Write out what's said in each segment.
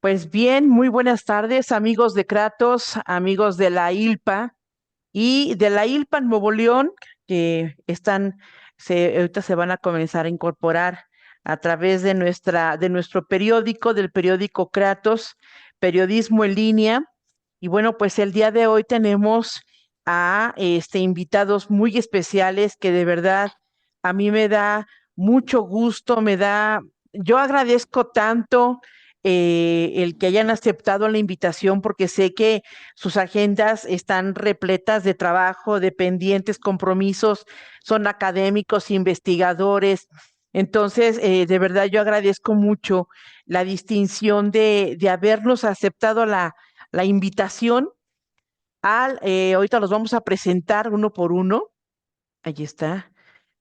Pues bien, muy buenas tardes, amigos de Kratos, amigos de la ILPA y de la ILPA en Nuevo León, que ahorita se van a comenzar a incorporar a través de nuestro periódico, del periódico Kratos, periodismo en línea. Y bueno, pues el día de hoy tenemos a invitados muy especiales que de verdad a mí me da mucho gusto, yo agradezco tanto el que hayan aceptado la invitación porque sé que sus agendas están repletas de trabajo, de pendientes, compromisos, son académicos, investigadores. Entonces, de verdad yo agradezco mucho la distinción de habernos aceptado la invitación ahorita los vamos a presentar uno por uno. Allí está.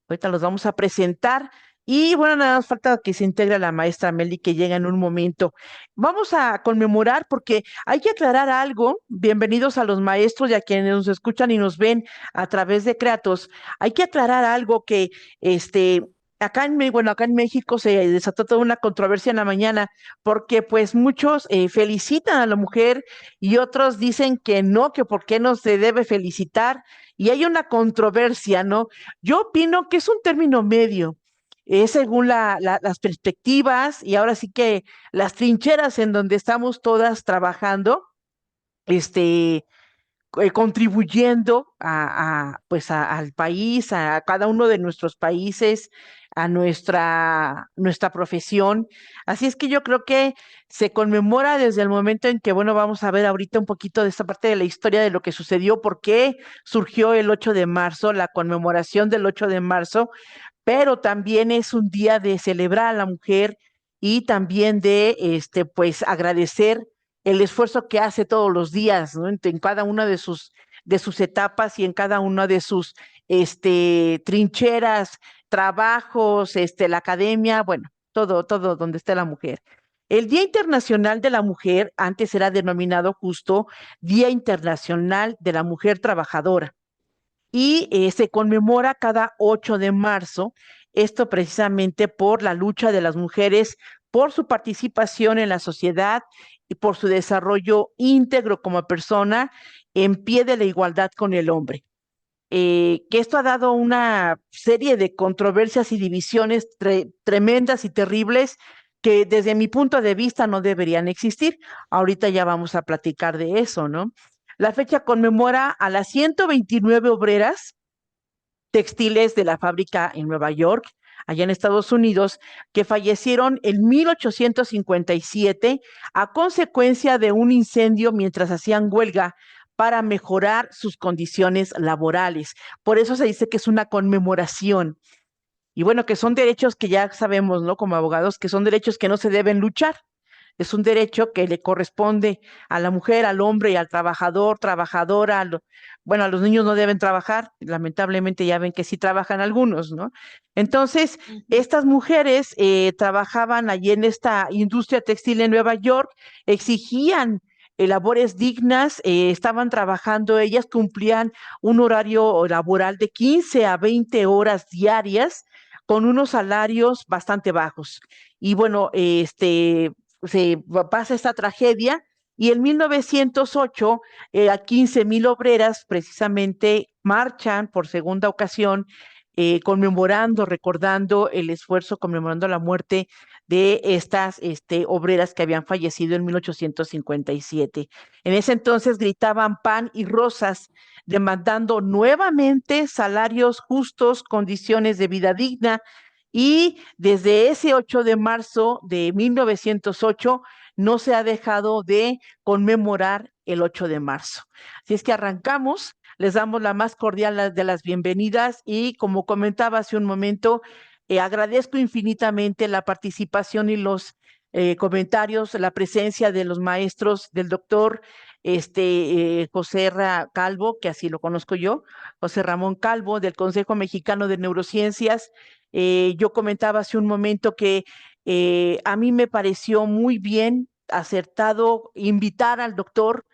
Ahorita los vamos a presentar. Y bueno, nada más falta que se integre la maestra Meli, que llega en un momento. Vamos a conmemorar porque hay que aclarar algo. Bienvenidos a los maestros y a quienes nos escuchan y nos ven a través de Kratos. Hay que aclarar algo que este. Acá en México se desató toda una controversia en la mañana porque pues muchos felicitan a la mujer y otros dicen que no, que por qué no se debe felicitar y hay una controversia, ¿no? Yo opino que es un término medio, es según las perspectivas y ahora sí que las trincheras en donde estamos todas trabajando, este, contribuyendo al país, a cada uno de nuestros países, a nuestra profesión. Así es que yo creo que se conmemora desde el momento en que, bueno, vamos a ver ahorita un poquito de esta parte de la historia de lo que sucedió, por qué surgió el 8 de marzo, la conmemoración del 8 de marzo, pero también es un día de celebrar a la mujer y también de, pues, agradecer el esfuerzo que hace todos los días, ¿no? En cada una de sus etapas y en cada una de sus, trincheras, trabajos, la academia, bueno, todo donde esté la mujer. El Día Internacional de la Mujer antes era denominado justo Día Internacional de la Mujer Trabajadora y se conmemora cada 8 de marzo, esto precisamente por la lucha de las mujeres, por su participación en la sociedad y por su desarrollo íntegro como persona en pie de la igualdad con el hombre. Que esto ha dado una serie de controversias y divisiones tremendas y terribles que desde mi punto de vista no deberían existir. Ahorita ya vamos a platicar de eso, ¿no? La fecha conmemora a las 129 obreras textiles de la fábrica en Nueva York, allá en Estados Unidos, que fallecieron en 1857 a consecuencia de un incendio mientras hacían huelga para mejorar sus condiciones laborales. Por eso se dice que es una conmemoración. Y bueno, que son derechos que ya sabemos, ¿no? Como abogados, que son derechos que no se deben luchar. Es un derecho que le corresponde a la mujer, al hombre y al trabajador, trabajadora. Bueno, a los niños no deben trabajar, lamentablemente ya ven que sí trabajan algunos, ¿no? Entonces, Ujú. estas mujeres trabajaban allí en esta industria textil en Nueva York, exigían labores dignas, estaban trabajando, ellas cumplían un horario laboral de 15 a 20 horas diarias con unos salarios bastante bajos. Y bueno, pasa esta tragedia y en 1908 a 15,000 obreras precisamente marchan por segunda ocasión conmemorando, recordando el esfuerzo, conmemorando la muerte de estas obreras que habían fallecido en 1857. En ese entonces gritaban pan y rosas, demandando nuevamente salarios justos, condiciones de vida digna y desde ese 8 de marzo de 1908 no se ha dejado de conmemorar el 8 de marzo. Así es que arrancamos, les damos la más cordial de las bienvenidas y como comentaba hace un momento, agradezco infinitamente la participación y los comentarios, la presencia de los maestros del doctor José Calvo, que así lo conozco yo, José Ramón Calvo, del Consejo Mexicano de Neurociencias. Yo comentaba hace un momento que a mí me pareció muy bien, acertado, invitar al doctor,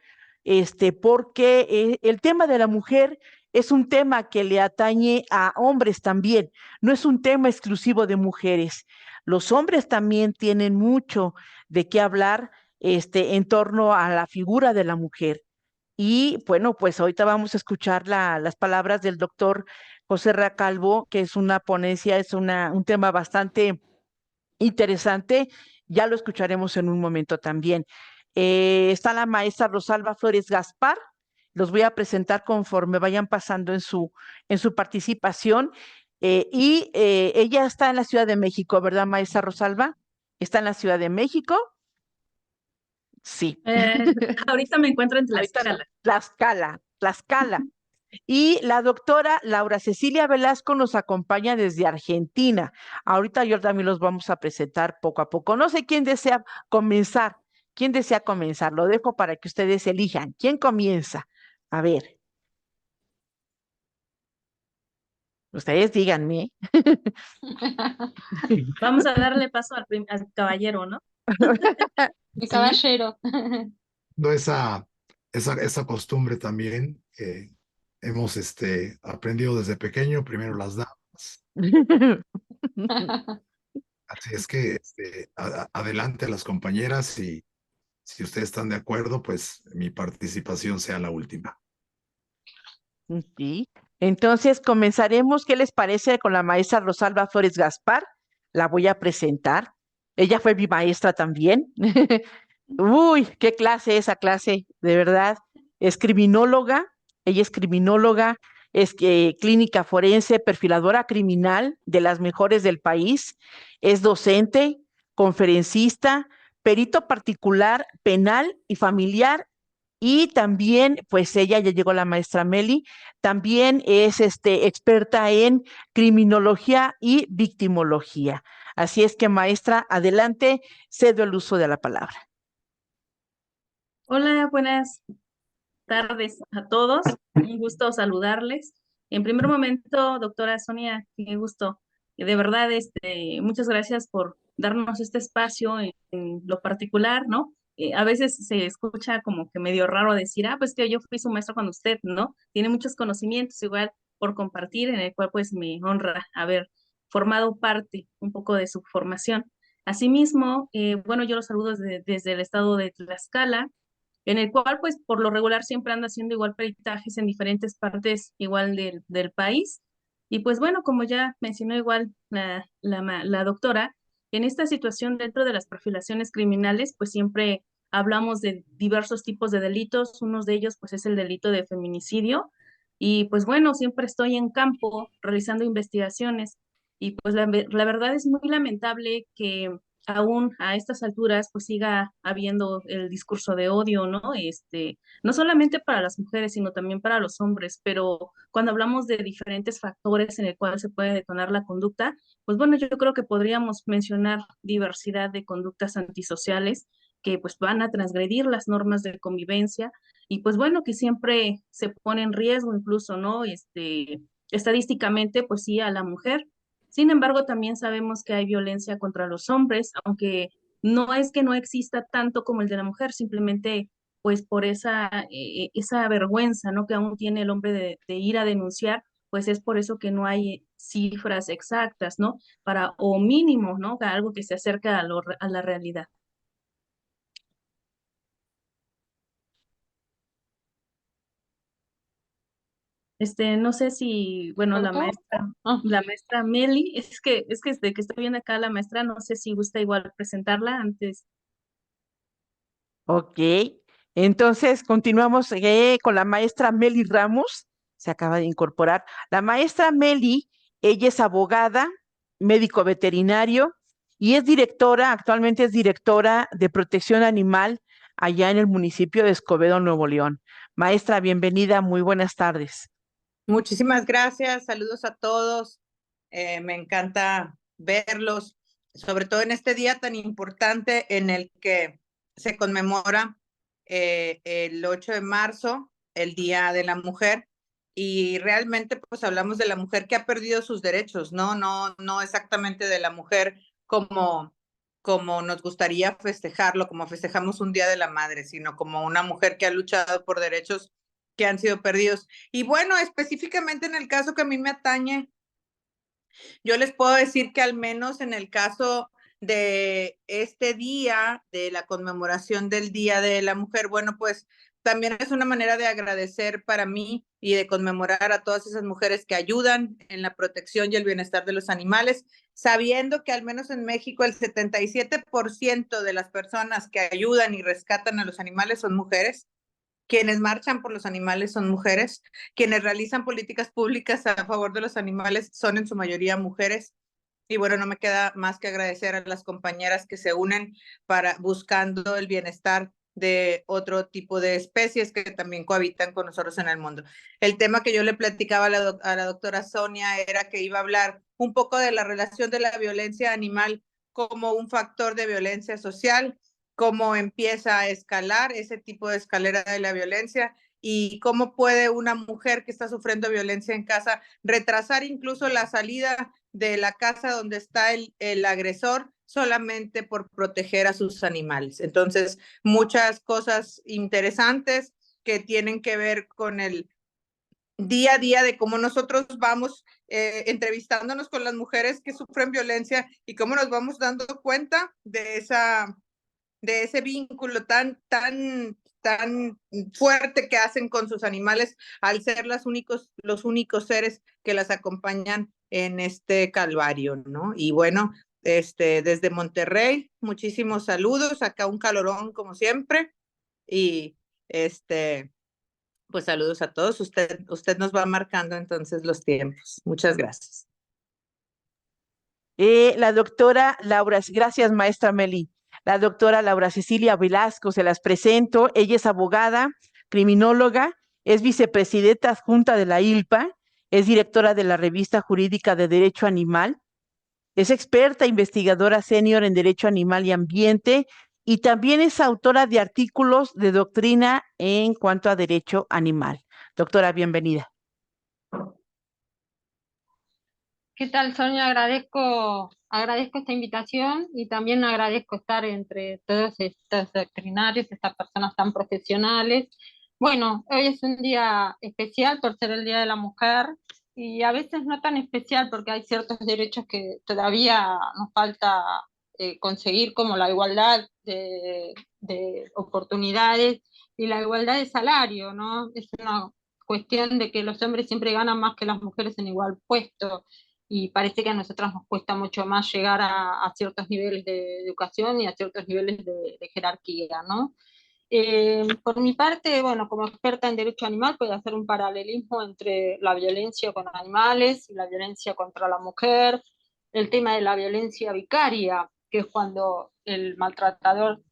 porque el tema de la mujer es un tema que le atañe a hombres también, no es un tema exclusivo de mujeres. Los hombres también tienen mucho de qué hablar en torno a la figura de la mujer. Y bueno, pues ahorita vamos a escuchar las palabras del doctor José Calvo, que es una ponencia, un tema bastante interesante. Ya lo escucharemos en un momento también. Está la maestra Rosalba Flores Gaspar. Los voy a presentar conforme vayan pasando en su participación. Ella está en la Ciudad de México, ¿verdad, maestra Rosalba? ¿Está en la Ciudad de México? Sí. Eh, ahorita me encuentro en Ahorita no. Tlaxcala. Tlaxcala, Tlaxcala. Y la doctora Laura Cecilia Velasco nos acompaña desde Argentina. Ahorita yo también los vamos a presentar poco a poco. No sé quién desea comenzar. ¿Quién desea comenzar? Lo dejo para que ustedes elijan. ¿Quién comienza? A ver, ustedes díganme. Vamos a darle paso al caballero, ¿no? El Sí. caballero. No, esa costumbre también hemos aprendido desde pequeño, primero las damas. Así es que adelante las compañeras y si ustedes están de acuerdo, pues mi participación sea la última. Sí. Entonces comenzaremos. ¿Qué les parece con la maestra Rosalba Flores Gaspar? La voy a presentar. Ella fue mi maestra también. Uy, qué clase esa clase, de verdad. Es criminóloga, ella es criminóloga, es que clínica forense, perfiladora criminal de las mejores del país, es docente, conferencista, perito particular, penal y familiar. Y también, pues ella ya llegó la maestra Meli, también es experta en criminología y victimología. Así es que, maestra, adelante, cedo el uso de la palabra. Hola, buenas tardes a todos. Un gusto saludarles. En primer momento, doctora Sonia, qué gusto. De verdad, muchas gracias por darnos este espacio en lo particular, ¿no? A veces se escucha como que medio raro decir, pues que yo fui su maestro con usted, ¿no? Tiene muchos conocimientos igual por compartir, en el cual pues me honra haber formado parte un poco de su formación. Asimismo, bueno, yo los saludo desde el estado de Tlaxcala, en el cual pues por lo regular siempre anda haciendo igual peritajes en diferentes partes igual del país. Y pues bueno, como ya mencionó igual la doctora, en esta situación dentro de las perfilaciones criminales, pues siempre hablamos de diversos tipos de delitos, uno de ellos pues es el delito de feminicidio. Y pues bueno, siempre estoy en campo realizando investigaciones y pues la verdad es muy lamentable que aún a estas alturas pues siga habiendo el discurso de odio, ¿no? No solamente para las mujeres, sino también para los hombres, pero cuando hablamos de diferentes factores en el cual se puede detonar la conducta, pues bueno, yo creo que podríamos mencionar diversidad de conductas antisociales que pues van a transgredir las normas de convivencia y pues bueno, que siempre se pone en riesgo incluso, ¿no? Estadísticamente, pues sí, a la mujer. Sin embargo, también sabemos que hay violencia contra los hombres, aunque no es que no exista tanto como el de la mujer, simplemente pues por esa vergüenza, ¿no? Que aún tiene el hombre de ir a denunciar, pues es por eso que no hay cifras exactas, ¿no? O mínimo, ¿no? Algo que se acerca a la realidad. No sé si, bueno, ¿Cortó? Ah, la maestra Meli, es que desde que estoy viendo acá la maestra, no sé si gusta igual presentarla antes. Ok, entonces continuamos con la maestra Meli Ramos, se acaba de incorporar. La maestra Meli, ella es abogada, médico veterinario y es directora, actualmente es directora de protección animal allá en el municipio de Escobedo, Nuevo León. Maestra, bienvenida, muy buenas tardes. Muchísimas gracias, saludos a todos. Me encanta verlos, sobre todo en este día tan importante en el que se conmemora el 8 de marzo, el Día de la Mujer, y realmente pues hablamos de la mujer que ha perdido sus derechos, no exactamente de la mujer como nos gustaría festejarlo, como festejamos un Día de la Madre, sino como una mujer que ha luchado por derechos que han sido perdidos. Y bueno, específicamente en el caso que a mí me atañe, yo les puedo decir que al menos en el caso de este día, de la conmemoración del Día de la Mujer, bueno, pues también es una manera de agradecer para mí y de conmemorar a todas esas mujeres que ayudan en la protección y el bienestar de los animales, sabiendo que al menos en México el 77% de las personas que ayudan y rescatan a los animales son mujeres. Quienes marchan por los animales son mujeres, quienes realizan políticas públicas a favor de los animales son en su mayoría mujeres. Y bueno, no me queda más que agradecer a las compañeras que se unen para buscando el bienestar de otro tipo de especies que también cohabitan con nosotros en el mundo. El tema que yo le platicaba a la doctora Sonia era que iba a hablar un poco de la relación de la violencia animal como un factor de violencia social, cómo empieza a escalar ese tipo de escalera de la violencia y cómo puede una mujer que está sufriendo violencia en casa retrasar incluso la salida de la casa donde está el agresor solamente por proteger a sus animales. Entonces, muchas cosas interesantes que tienen que ver con el día a día de cómo nosotros vamos entrevistándonos con las mujeres que sufren violencia y cómo nos vamos dando cuenta de ese vínculo tan fuerte que hacen con sus animales al ser los únicos seres que las acompañan en este calvario, ¿no? Y bueno, desde Monterrey, muchísimos saludos, acá un calorón como siempre, y pues saludos a todos, usted nos va marcando entonces los tiempos. Muchas gracias. La doctora Laura, gracias maestra Meli. La doctora Laura Cecilia Velasco, se las presento. Ella es abogada, criminóloga, es vicepresidenta adjunta de la ILPA, es directora de la revista jurídica de Derecho Animal, es experta investigadora senior en Derecho Animal y Ambiente y también es autora de artículos de doctrina en cuanto a derecho animal. Doctora, bienvenida. ¿Qué tal, Sonia? Agradezco esta invitación y también agradezco estar entre todos estos veterinarios, estas personas tan profesionales. Bueno, hoy es un día especial por ser el Día de la Mujer y a veces no tan especial porque hay ciertos derechos que todavía nos falta conseguir, como la igualdad de oportunidades y la igualdad de salario, ¿no? Es una cuestión de que los hombres siempre ganan más que las mujeres en igual puesto y parece que a nosotras nos cuesta mucho más llegar a ciertos niveles de educación y a ciertos niveles de jerarquía, ¿no? Por mi parte, bueno, como experta en derecho animal, puedo hacer un paralelismo entre la violencia con animales y la violencia contra la mujer, el tema de la violencia vicaria, que es cuando el maltratador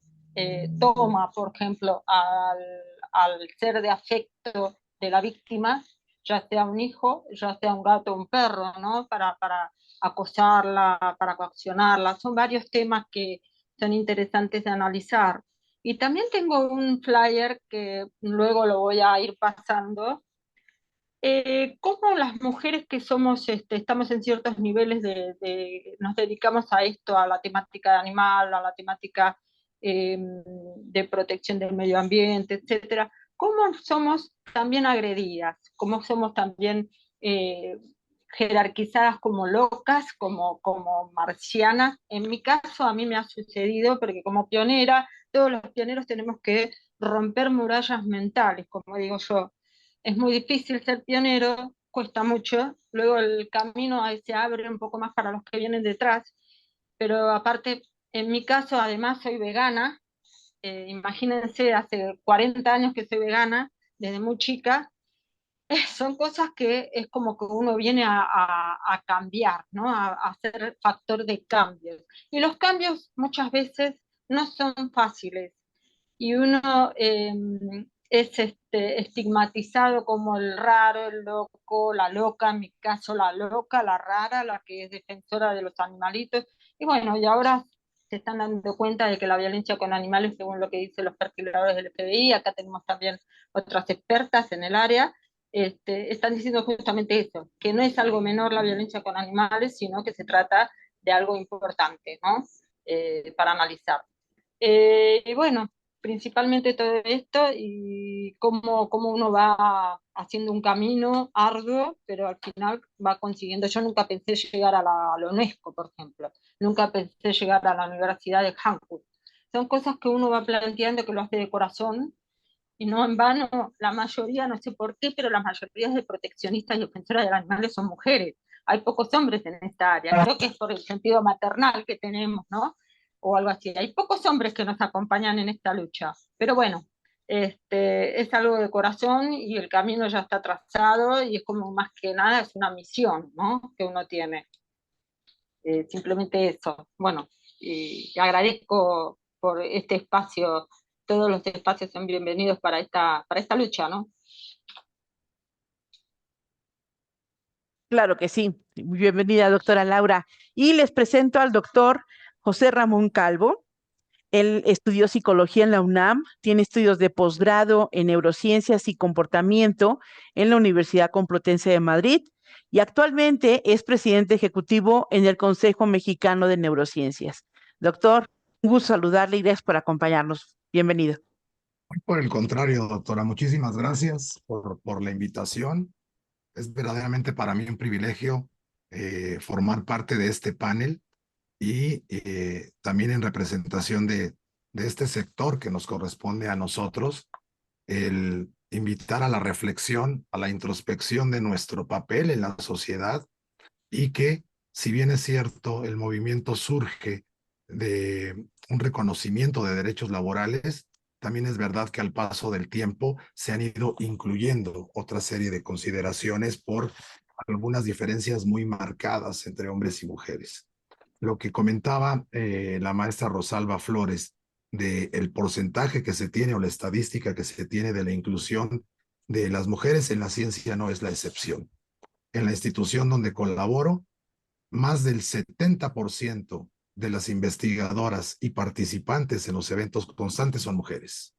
toma, por ejemplo, al ser de afecto de la víctima, ya sea un hijo, ya sea un gato o un perro, ¿no? Para acosarla, para coaccionarla. Son varios temas que son interesantes de analizar. Y también tengo un flyer que luego lo voy a ir pasando. Cómo las mujeres que somos, estamos en ciertos niveles nos dedicamos a esto, a la temática de animal, a la temática de protección del medio ambiente, etcétera, cómo somos también agredidas, cómo somos también jerarquizadas como locas, como marcianas. En mi caso, a mí me ha sucedido porque como pionera, todos los pioneros tenemos que romper murallas mentales, como digo yo. Es muy difícil ser pionero, cuesta mucho, luego el camino se abre un poco más para los que vienen detrás, pero aparte, en mi caso, además soy vegana, imagínense, hace 40 años que soy vegana, desde muy chica, son cosas que es como que uno viene a cambiar, ¿no? A ser factor de cambios. Y los cambios muchas veces no son fáciles y uno es estigmatizado como el raro, el loco, la loca, en mi caso la loca, la rara, la que es defensora de los animalitos. Y bueno, y ahora se están dando cuenta de que la violencia con animales, según lo que dicen los perfiladores del FBI, acá tenemos también otras expertas en el área, están diciendo justamente eso, que no es algo menor la violencia con animales, sino que se trata de algo importante, ¿no? Para analizar. Y bueno, principalmente todo esto y cómo uno va haciendo un camino arduo, pero al final va consiguiendo. Yo nunca pensé llegar a la UNESCO, por ejemplo, nunca pensé llegar a la Universidad de Hankook. Son cosas que uno va planteando que lo hace de corazón y no en vano, la mayoría, no sé por qué, pero la mayoría de proteccionistas y defensoras de los animales son mujeres. Hay pocos hombres en esta área, creo que es por el sentido maternal que tenemos, ¿no? O algo así. Hay pocos hombres que nos acompañan en esta lucha, pero bueno, es algo de corazón y el camino ya está trazado y es como más que nada es una misión, ¿no? Que uno tiene. Simplemente eso. Bueno, y agradezco por este espacio, todos los espacios son bienvenidos para esta lucha, ¿no? Claro que sí. Bienvenida, doctora Laura. Y les presento al doctor José Ramón Calvo. Él estudió psicología en la UNAM, tiene estudios de posgrado en neurociencias y comportamiento en la Universidad Complutense de Madrid y actualmente es presidente ejecutivo en el Consejo Mexicano de Neurociencias. Doctor, un gusto saludarle y gracias por acompañarnos. Bienvenido. Por el contrario, doctora, muchísimas gracias por la invitación. Es verdaderamente para mí un privilegio formar parte de este panel y también en representación de este sector que nos corresponde a nosotros, el invitar a la reflexión, a la introspección de nuestro papel en la sociedad y que, si bien es cierto, el movimiento surge de un reconocimiento de derechos laborales, también es verdad que al paso del tiempo se han ido incluyendo otra serie de consideraciones por algunas diferencias muy marcadas entre hombres y mujeres. Lo que comentaba la maestra Rosalba Flores de el porcentaje que se tiene o la estadística que se tiene de la inclusión de las mujeres en la ciencia no es la excepción. En la institución donde colaboro, más del 70% de las investigadoras y participantes en los eventos constantes son mujeres,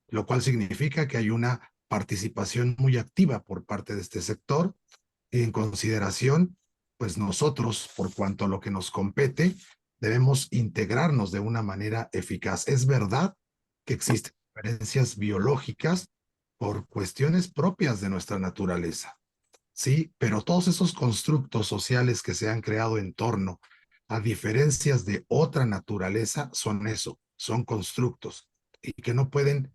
lo cual significa que hay una participación muy activa por parte de este sector y en consideración, pues nosotros, por cuanto a lo que nos compete, debemos integrarnos de una manera eficaz. Es verdad que existen diferencias biológicas por cuestiones propias de nuestra naturaleza. Sí, pero todos esos constructos sociales que se han creado en torno a diferencias de otra naturaleza son eso, son constructos y que no pueden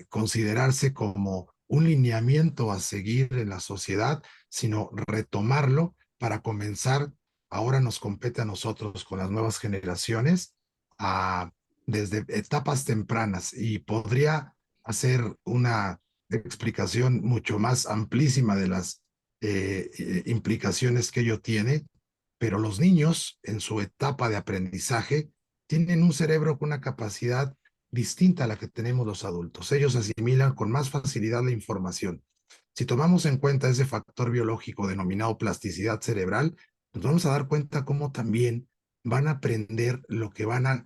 considerarse como un lineamiento a seguir en la sociedad, sino retomarlo para comenzar, ahora nos compete a nosotros con las nuevas generaciones, desde etapas tempranas y podría hacer una explicación mucho más amplísima de las implicaciones que ello tiene, pero los niños en su etapa de aprendizaje tienen un cerebro con una capacidad distinta a la que tenemos los adultos. Ellos asimilan con más facilidad la información. Si tomamos en cuenta ese factor biológico denominado plasticidad cerebral, nos vamos a dar cuenta cómo también van a aprender lo que van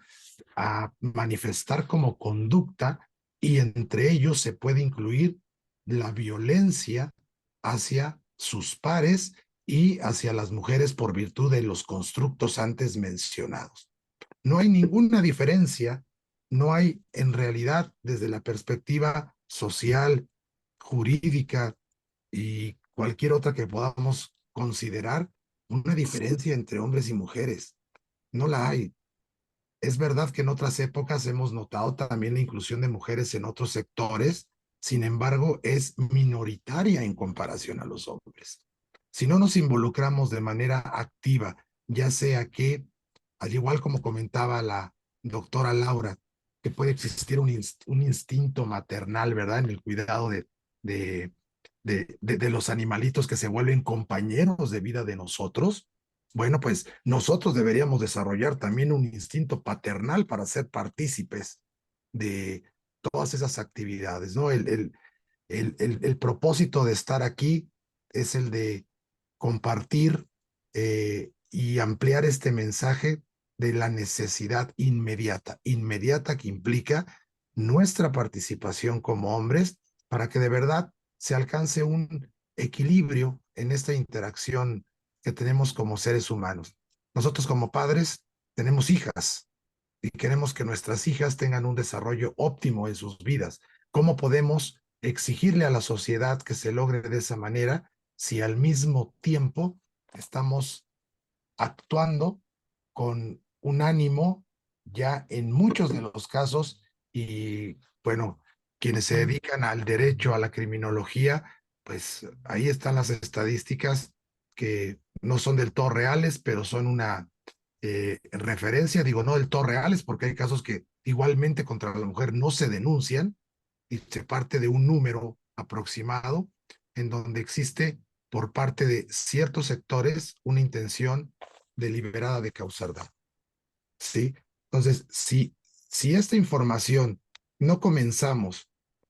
a manifestar como conducta y entre ellos se puede incluir la violencia hacia sus pares y hacia las mujeres por virtud de los constructos antes mencionados. No hay ninguna diferencia, no hay en realidad desde la perspectiva social, jurídica y cualquier otra que podamos considerar una diferencia entre hombres y mujeres. No la hay. Es verdad que en otras épocas hemos notado también la inclusión de mujeres en otros sectores, sin embargo, es minoritaria en comparación a los hombres. Si no nos involucramos de manera activa, ya sea que, al igual como comentaba la doctora Laura, que puede existir un instinto maternal, ¿verdad?, en el cuidado de los animalitos que se vuelven compañeros de vida de nosotros. Bueno, pues nosotros deberíamos desarrollar también un instinto paternal para ser partícipes de todas esas actividades, ¿no? El propósito de estar aquí es el de compartir y ampliar este mensaje de la necesidad inmediata que implica nuestra participación como hombres para que de verdad se alcance un equilibrio en esta interacción que tenemos como seres humanos. Nosotros como padres tenemos hijas y queremos que nuestras hijas tengan un desarrollo óptimo en sus vidas. ¿Cómo podemos exigirle a la sociedad que se logre de esa manera si al mismo tiempo estamos actuando con un ánimo ya en muchos de los casos? Y bueno, quienes se dedican al derecho, a la criminología, pues ahí están las estadísticas que no son del todo reales, pero son una referencia, digo, no del todo reales, porque hay casos que igualmente contra la mujer no se denuncian y se parte de un número aproximado en donde existe por parte de ciertos sectores una intención deliberada de causar daño. ¿Sí? Entonces, si esta información no comenzamos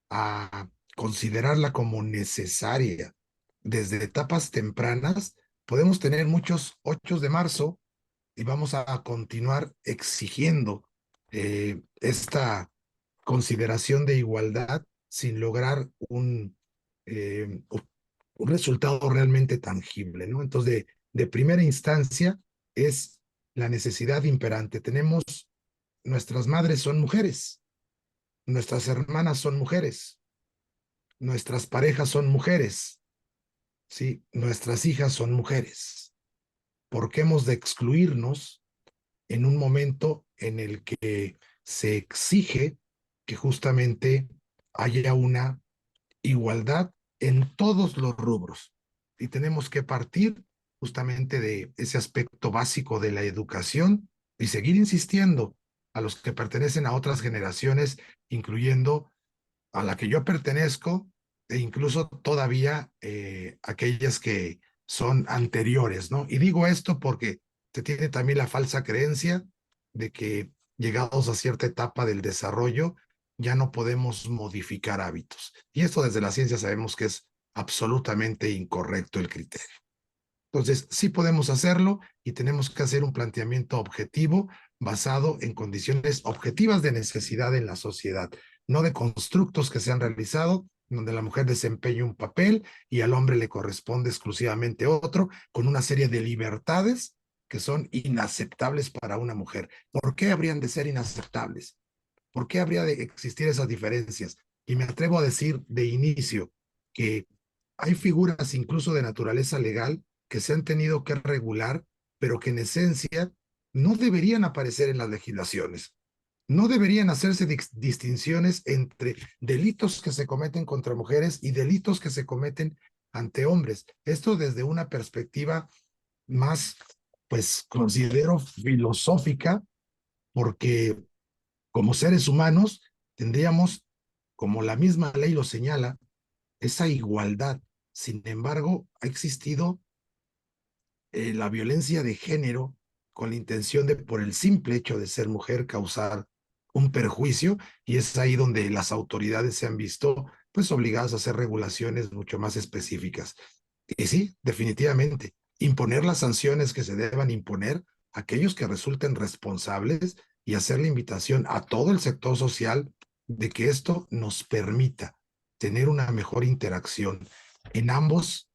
a considerarla como necesaria desde etapas tempranas, podemos tener muchos 8 de marzo y vamos a continuar exigiendo esta consideración de igualdad sin lograr un resultado realmente tangible, ¿no? Entonces, de primera instancia es la necesidad imperante. Nuestras madres son mujeres, nuestras hermanas son mujeres, nuestras parejas son mujeres, ¿sí? Nuestras hijas son mujeres. ¿Por qué hemos de excluirnos en un momento en el que se exige que justamente haya una igualdad en todos los rubros? Y tenemos que partir justamente de ese aspecto básico de la educación y seguir insistiendo a los que pertenecen a otras generaciones, incluyendo a la que yo pertenezco e incluso todavía aquellas que son anteriores, ¿no? Y digo esto porque se tiene también la falsa creencia de que llegados a cierta etapa del desarrollo ya no podemos modificar hábitos. Y esto desde la ciencia sabemos que es absolutamente incorrecto el criterio. Entonces, sí podemos hacerlo y tenemos que hacer un planteamiento objetivo basado en condiciones objetivas de necesidad en la sociedad, no de constructos que se han realizado donde la mujer desempeña un papel y al hombre le corresponde exclusivamente otro, con una serie de libertades que son inaceptables para una mujer. ¿Por qué habrían de ser inaceptables? ¿Por qué habría de existir esas diferencias? Y me atrevo a decir de inicio que hay figuras incluso de naturaleza legal que se han tenido que regular, pero que en esencia no deberían aparecer en las legislaciones. No deberían hacerse distinciones entre delitos que se cometen contra mujeres y delitos que se cometen ante hombres. Esto desde una perspectiva más, pues considero filosófica, porque como seres humanos tendríamos, como la misma ley lo señala, esa igualdad. Sin embargo, ha existido la violencia de género con la intención de, por el simple hecho de ser mujer, causar un perjuicio, y es ahí donde las autoridades se han visto pues obligadas a hacer regulaciones mucho más específicas. Y sí, definitivamente, imponer las sanciones que se deban imponer a aquellos que resulten responsables y hacer la invitación a todo el sector social de que esto nos permita tener una mejor interacción en ambas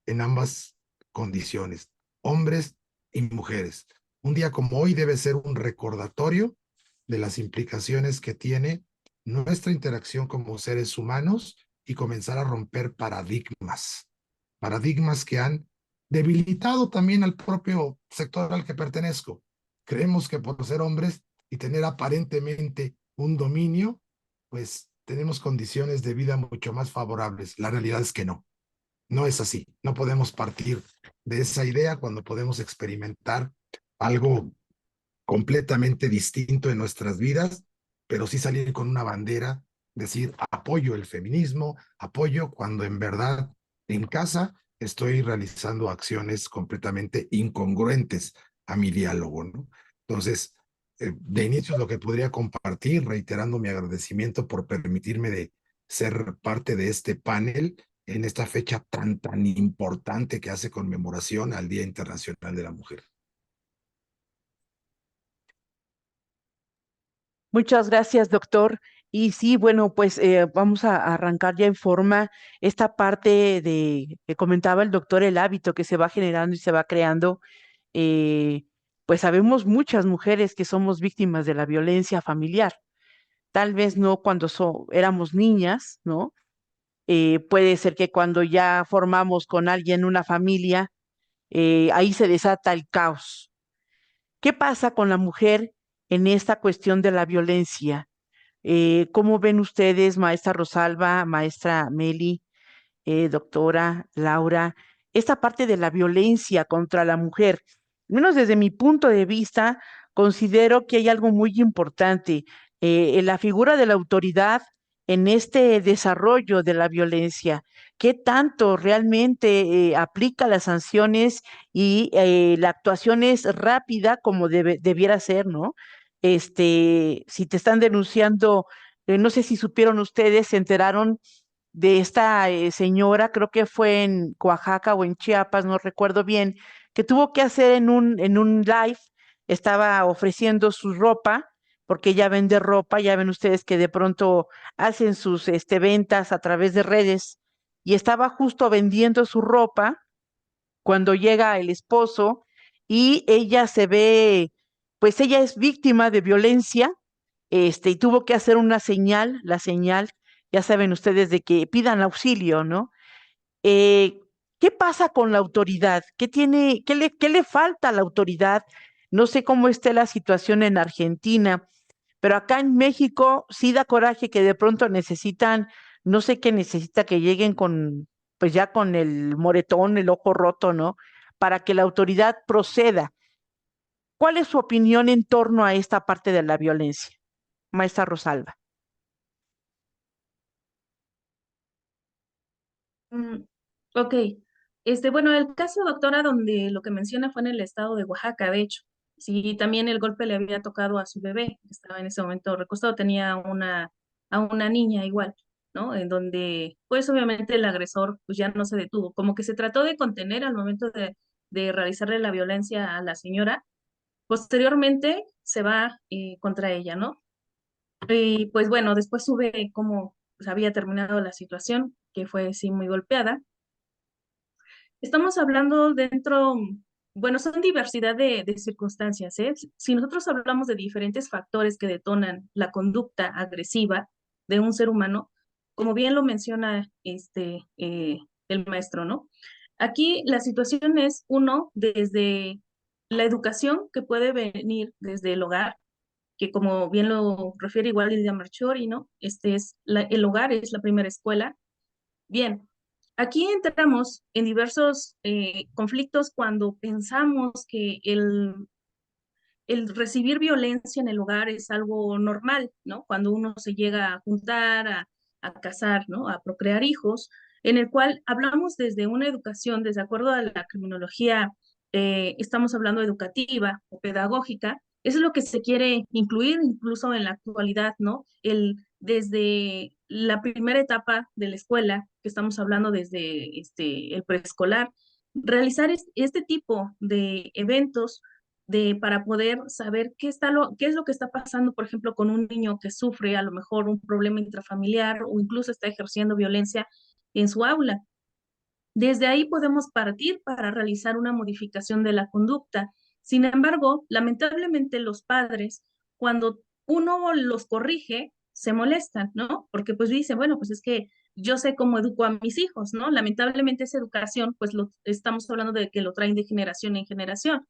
condiciones, hombres y mujeres. Un día como hoy debe ser un recordatorio de las implicaciones que tiene nuestra interacción como seres humanos y comenzar a romper paradigmas que han debilitado también al propio sector al que pertenezco. Creemos que por ser hombres y tener aparentemente un dominio, pues tenemos condiciones de vida mucho más favorables. La realidad es que no. No es así. No podemos partir de esa idea cuando podemos experimentar algo completamente distinto en nuestras vidas, pero sí salir con una bandera, decir apoyo el feminismo, apoyo cuando en verdad en casa estoy realizando acciones completamente incongruentes a mi diálogo, ¿no? Entonces, de inicio lo que podría compartir, reiterando mi agradecimiento por permitirme de ser parte de este panel en esta fecha tan importante que hace conmemoración al Día Internacional de la Mujer. Muchas gracias, doctor. Y sí, bueno, pues vamos a arrancar ya en forma esta parte de que comentaba el doctor, el hábito que se va generando y se va creando, eh, pues sabemos muchas mujeres que somos víctimas de la violencia familiar. Tal vez no cuando éramos niñas, ¿no? Puede ser que cuando ya formamos con alguien una familia, ahí se desata el caos. ¿Qué pasa con la mujer en esta cuestión de la violencia? ¿Cómo ven ustedes, maestra Rosalba, maestra Meli, doctora Laura, esta parte de la violencia contra la mujer? Al menos desde mi punto de vista, considero que hay algo muy importante en la figura de la autoridad en este desarrollo de la violencia. ¿Qué tanto realmente aplica las sanciones y la actuación es rápida como debiera ser, ¿no? Si te están denunciando, no sé si supieron ustedes, se enteraron de esta señora, creo que fue en Oaxaca o en Chiapas, no recuerdo bien, que tuvo que hacer en un live, estaba ofreciendo su ropa, porque ella vende ropa, ya ven ustedes que de pronto hacen sus ventas a través de redes, y estaba justo vendiendo su ropa cuando llega el esposo y ella se ve, pues ella es víctima de violencia, y tuvo que hacer una señal, la señal, ya saben ustedes, de que pidan auxilio, ¿no? Eh, ¿Qué pasa con la autoridad? Qué le falta a la autoridad? No sé cómo esté la situación en Argentina, pero acá en México sí da coraje que de pronto necesitan, no sé qué necesita que lleguen con, pues ya con el moretón, el ojo roto, ¿no? Para que la autoridad proceda. ¿Cuál es su opinión en torno a esta parte de la violencia, maestra Rosalba? Mm, ok, bueno, el caso, doctora, donde lo que menciona fue en el estado de Oaxaca, de hecho. Sí, también el golpe le había tocado a su bebé, que estaba en ese momento recostado, tenía a una niña igual, ¿no? En donde, pues obviamente el agresor pues ya no se detuvo, como que se trató de contener al momento de realizarle la violencia a la señora. Posteriormente se va contra ella, ¿no? Y pues bueno, después sube cómo pues, había terminado la situación, que fue sí muy golpeada. Estamos hablando dentro, bueno, son diversidad de circunstancias, ¿eh? Si nosotros hablamos de diferentes factores que detonan la conducta agresiva de un ser humano, como bien lo menciona el maestro, ¿no? Aquí la situación es, uno, desde la educación que puede venir desde el hogar, que como bien lo refiere igual Lidia Marchori, ¿no? El hogar es la primera escuela. Bien, aquí entramos en diversos conflictos cuando pensamos que el recibir violencia en el hogar es algo normal, ¿no? Cuando uno se llega a juntar, a casar, ¿no? A procrear hijos, en el cual hablamos desde una educación, desde acuerdo a la criminología, estamos hablando educativa o pedagógica, eso es lo que se quiere incluir incluso en la actualidad, ¿no? Desde la primera etapa de la escuela, que estamos hablando desde el preescolar, realizar este tipo de eventos para poder saber qué es lo que está pasando, por ejemplo, con un niño que sufre a lo mejor un problema intrafamiliar o incluso está ejerciendo violencia en su aula. Desde ahí podemos partir para realizar una modificación de la conducta. Sin embargo, lamentablemente los padres, cuando uno los corrige, se molestan, ¿no? Porque pues dicen, bueno, pues es que yo sé cómo educo a mis hijos, ¿no? Lamentablemente esa educación, pues estamos hablando de que lo traen de generación en generación.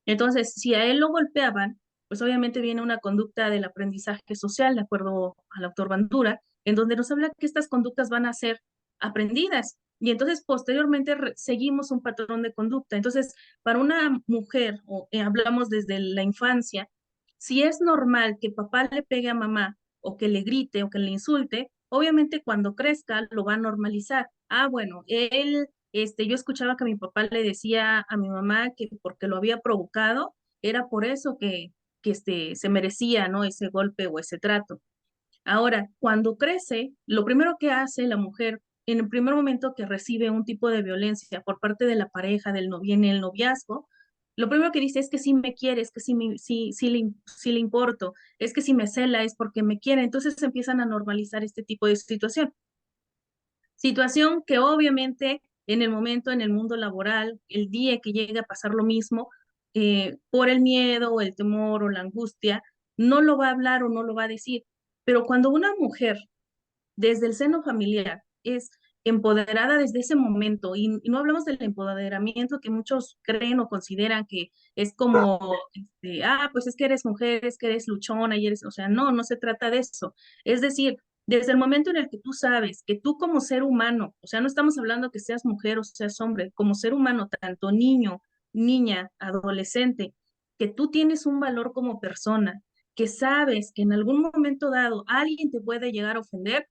Entonces, si a él lo golpeaban, pues obviamente viene una conducta del aprendizaje social, de acuerdo al autor Bandura, en donde nos habla que estas conductas van a ser aprendidas. Y entonces posteriormente seguimos un patrón de conducta. Entonces, para una mujer, hablamos desde la infancia, si es normal que papá le pegue a mamá o que le grite o que le insulte, obviamente cuando crezca lo va a normalizar. Ah, bueno, yo escuchaba que mi papá le decía a mi mamá que porque lo había provocado, era por eso que se merecía, ¿no? Ese golpe o ese trato. Ahora, cuando crece, lo primero que hace la mujer en el primer momento que recibe un tipo de violencia por parte de la pareja, del novio en el noviazgo, lo primero que dice es que sí me quiere, es que sí le importo, es que si me cela es porque me quiere. Entonces se empiezan a normalizar este tipo de situación. Situación que obviamente en el momento, en el mundo laboral, el día que llegue a pasar lo mismo, por el miedo o el temor o la angustia, no lo va a hablar o no lo va a decir. Pero cuando una mujer desde el seno familiar es empoderada desde ese momento, y no hablamos del empoderamiento que muchos creen o consideran que es como, pues es que eres mujer, es que eres luchona y eres, o sea, no, no se trata de eso. Es decir, desde el momento en el que tú sabes que tú como ser humano, o sea, no estamos hablando que seas mujer o seas hombre, como ser humano, tanto niño, niña, adolescente, que tú tienes un valor como persona, que sabes que en algún momento dado alguien te puede llegar a ofender,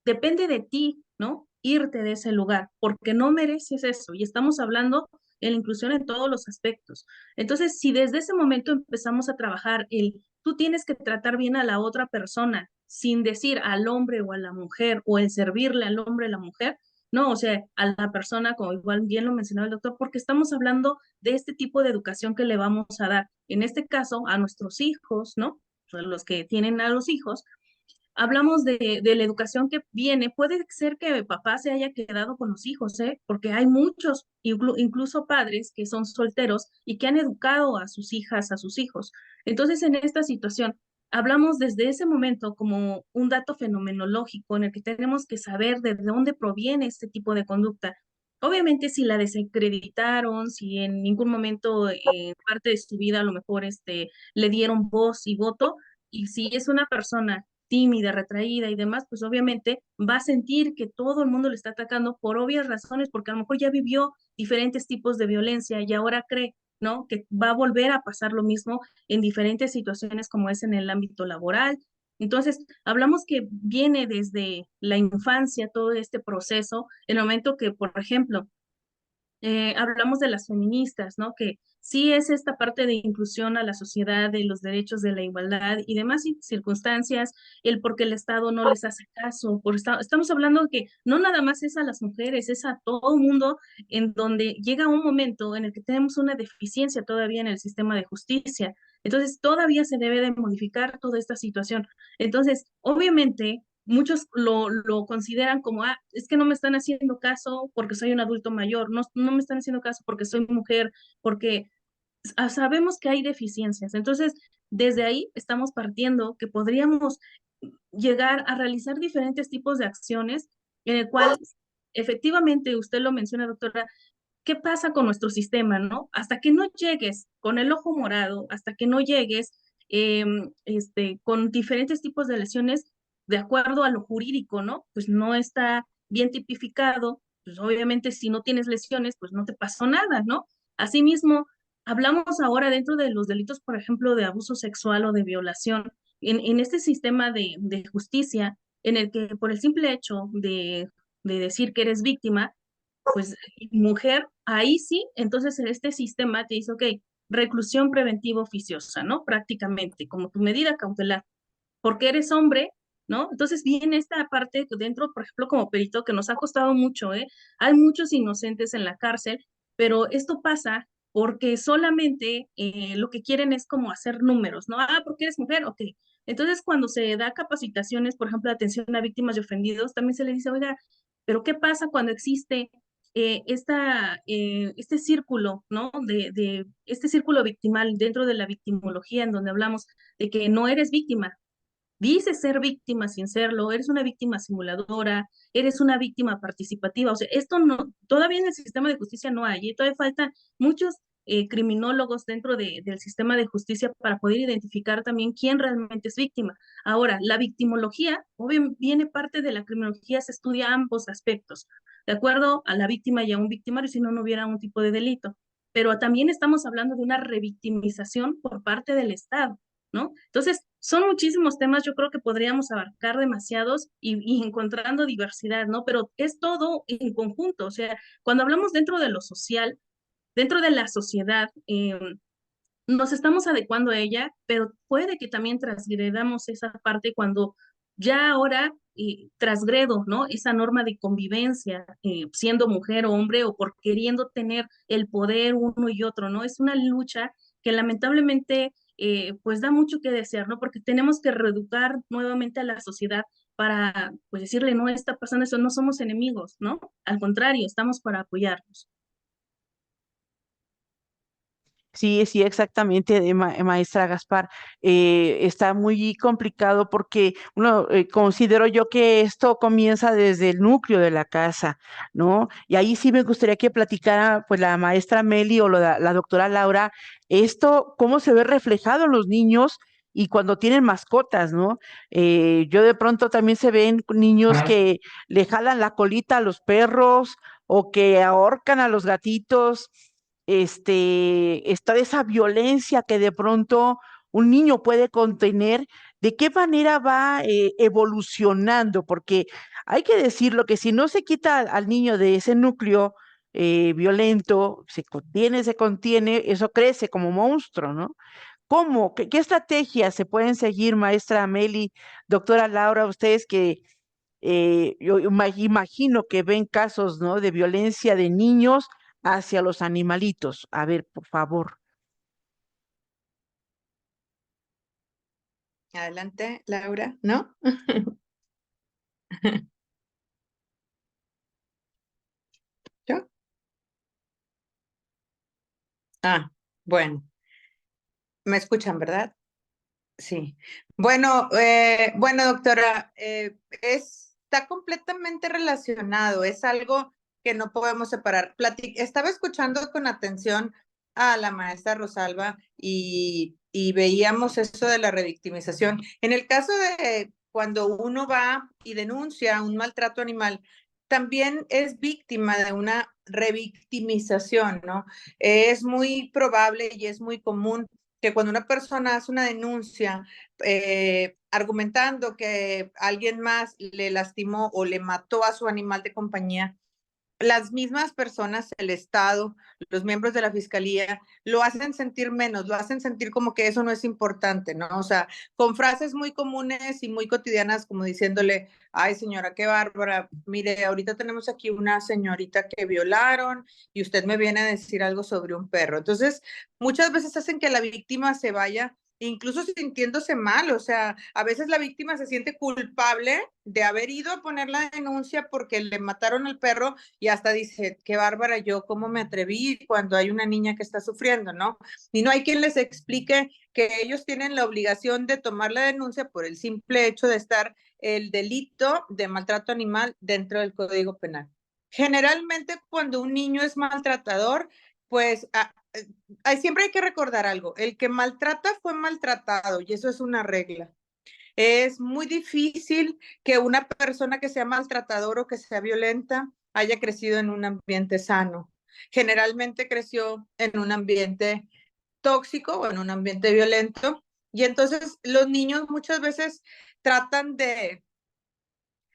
depende de ti, ¿no? Irte de ese lugar, porque no mereces eso. Y estamos hablando de la inclusión en todos los aspectos. Entonces, si desde ese momento empezamos a trabajar tú tienes que tratar bien a la otra persona, sin decir al hombre o a la mujer, o el servirle al hombre o a la mujer, no, o sea, a la persona, como igual bien lo mencionaba el doctor, porque estamos hablando de este tipo de educación que le vamos a dar, en este caso, a nuestros hijos, ¿no? Los que tienen a los hijos, hablamos de la educación que viene. Puede ser que el papá se haya quedado con los hijos, ¿eh? Porque hay muchos, incluso padres que son solteros y que han educado a sus hijas, a sus hijos. Entonces, en esta situación, hablamos desde ese momento como un dato fenomenológico en el que tenemos que saber de dónde proviene este tipo de conducta. Obviamente, si la desacreditaron, si en ningún momento, parte de su vida, a lo mejor le dieron voz y voto, y si es una persona tímida, retraída y demás, pues obviamente va a sentir que todo el mundo le está atacando por obvias razones, porque a lo mejor ya vivió diferentes tipos de violencia y ahora cree, ¿no? Que va a volver a pasar lo mismo en diferentes situaciones como es en el ámbito laboral. Entonces, hablamos que viene desde la infancia todo este proceso, en el momento que, por ejemplo, hablamos de las feministas, ¿no? Que sí es esta parte de inclusión a la sociedad, de los derechos de la igualdad y demás circunstancias, el por qué el Estado no les hace caso, estamos hablando de que no nada más es a las mujeres, es a todo mundo, en donde llega un momento en el que tenemos una deficiencia todavía en el sistema de justicia. Entonces, todavía se debe de modificar toda esta situación. Entonces, obviamente, muchos lo consideran como, es que no me están haciendo caso porque soy un adulto mayor, no, no me están haciendo caso porque soy mujer, porque sabemos que hay deficiencias. Entonces, desde ahí estamos partiendo que podríamos llegar a realizar diferentes tipos de acciones en el cual, efectivamente, usted lo menciona, doctora, ¿qué pasa con nuestro sistema, no? Hasta que no llegues con el ojo morado, hasta que no llegues con diferentes tipos de lesiones, de acuerdo a lo jurídico, ¿no? Pues no está bien tipificado, pues obviamente si no tienes lesiones, pues no te pasó nada, ¿no? Asimismo, hablamos ahora dentro de los delitos, por ejemplo, de abuso sexual o de violación, en este sistema de justicia, en el que por el simple hecho de decir que eres víctima, pues mujer, ahí sí, entonces este sistema te dice, ok, reclusión preventiva oficiosa, ¿no? Prácticamente, como tu medida cautelar, porque eres hombre, ¿no? Entonces viene esta parte dentro, por ejemplo, como perito, que nos ha costado mucho, ¿eh? Hay muchos inocentes en la cárcel, pero esto pasa porque solamente lo que quieren es como hacer números, ¿no? Porque eres mujer, ok. Entonces, cuando se da capacitaciones, por ejemplo, atención a víctimas y ofendidos, también se le dice, oiga, pero ¿qué pasa cuando existe este círculo, ¿no? Este círculo victimal dentro de la victimología, en donde hablamos de que no eres víctima, dices ser víctima sin serlo, eres una víctima simuladora, eres una víctima participativa. O sea, esto no, todavía en el sistema de justicia no hay, y todavía faltan muchos criminólogos dentro del sistema de justicia para poder identificar también quién realmente es víctima. Ahora, la victimología, obviamente, viene parte de la criminología, se estudia ambos aspectos, de acuerdo a la víctima y a un victimario, si no, no hubiera un tipo de delito. Pero también estamos hablando de una revictimización por parte del Estado, ¿no? Entonces, son muchísimos temas, yo creo que podríamos abarcar demasiados y encontrando diversidad, ¿no? Pero es todo en conjunto, o sea, cuando hablamos dentro de lo social, dentro de la sociedad, nos estamos adecuando a ella, pero puede que también transgredamos esa parte cuando ya ahora transgredo, ¿no? Esa norma de convivencia, siendo mujer o hombre o por queriendo tener el poder uno y otro, ¿no? Es una lucha que lamentablemente pues da mucho que desear, ¿no? Porque tenemos que reeducar nuevamente a la sociedad para pues decirle, no está pasando eso, no somos enemigos, ¿no? Al contrario, estamos para apoyarnos. Sí, sí, exactamente, maestra Gaspar. Está muy complicado porque uno considero yo que esto comienza desde el núcleo de la casa, ¿no? Y ahí sí me gustaría que platicara, pues, la maestra Meli o la doctora Laura, esto, cómo se ve reflejado en los niños y cuando tienen mascotas, ¿no? Yo de pronto también se ven niños que le jalan la colita a los perros o que ahorcan a los gatitos. Está esa violencia que de pronto un niño puede contener, ¿de qué manera va evolucionando? Porque hay que decirlo que si no se quita al niño de ese núcleo violento, se contiene, eso crece como monstruo, ¿no? ¿Cómo? ¿Qué estrategias se pueden seguir, maestra Meli, doctora Laura, ustedes que yo imagino que ven casos, ¿no? De violencia de niños hacia los animalitos. A ver, por favor. Adelante, Laura, ¿no? ¿Yo? Ah, bueno, me escuchan, ¿verdad? Sí. Bueno, doctora, está completamente relacionado, es algo que no podemos separar. Estaba escuchando con atención a la maestra Rosalba y veíamos eso de la revictimización. En el caso de cuando uno va y denuncia un maltrato animal, también es víctima de una revictimización, ¿no? Es muy probable y es muy común que cuando una persona hace una denuncia argumentando que alguien más le lastimó o le mató a su animal de compañía, las mismas personas, el Estado, los miembros de la Fiscalía, lo hacen sentir menos, lo hacen sentir como que eso no es importante, ¿no? O sea, con frases muy comunes y muy cotidianas, como diciéndole, ay señora, qué bárbara, mire, ahorita tenemos aquí una señorita que violaron y usted me viene a decir algo sobre un perro. Entonces, muchas veces hacen que la víctima se vaya incluso sintiéndose mal, o sea, a veces la víctima se siente culpable de haber ido a poner la denuncia porque le mataron al perro y hasta dice, qué bárbara yo, cómo me atreví cuando hay una niña que está sufriendo, ¿no? Y no hay quien les explique que ellos tienen la obligación de tomar la denuncia por el simple hecho de estar el delito de maltrato animal dentro del Código Penal. Generalmente cuando un niño es maltratador, pues siempre hay que recordar algo, el que maltrata fue maltratado y eso es una regla. Es muy difícil que una persona que sea maltratador o que sea violenta haya crecido en un ambiente sano. Generalmente creció en un ambiente tóxico o en un ambiente violento y entonces los niños muchas veces tratan de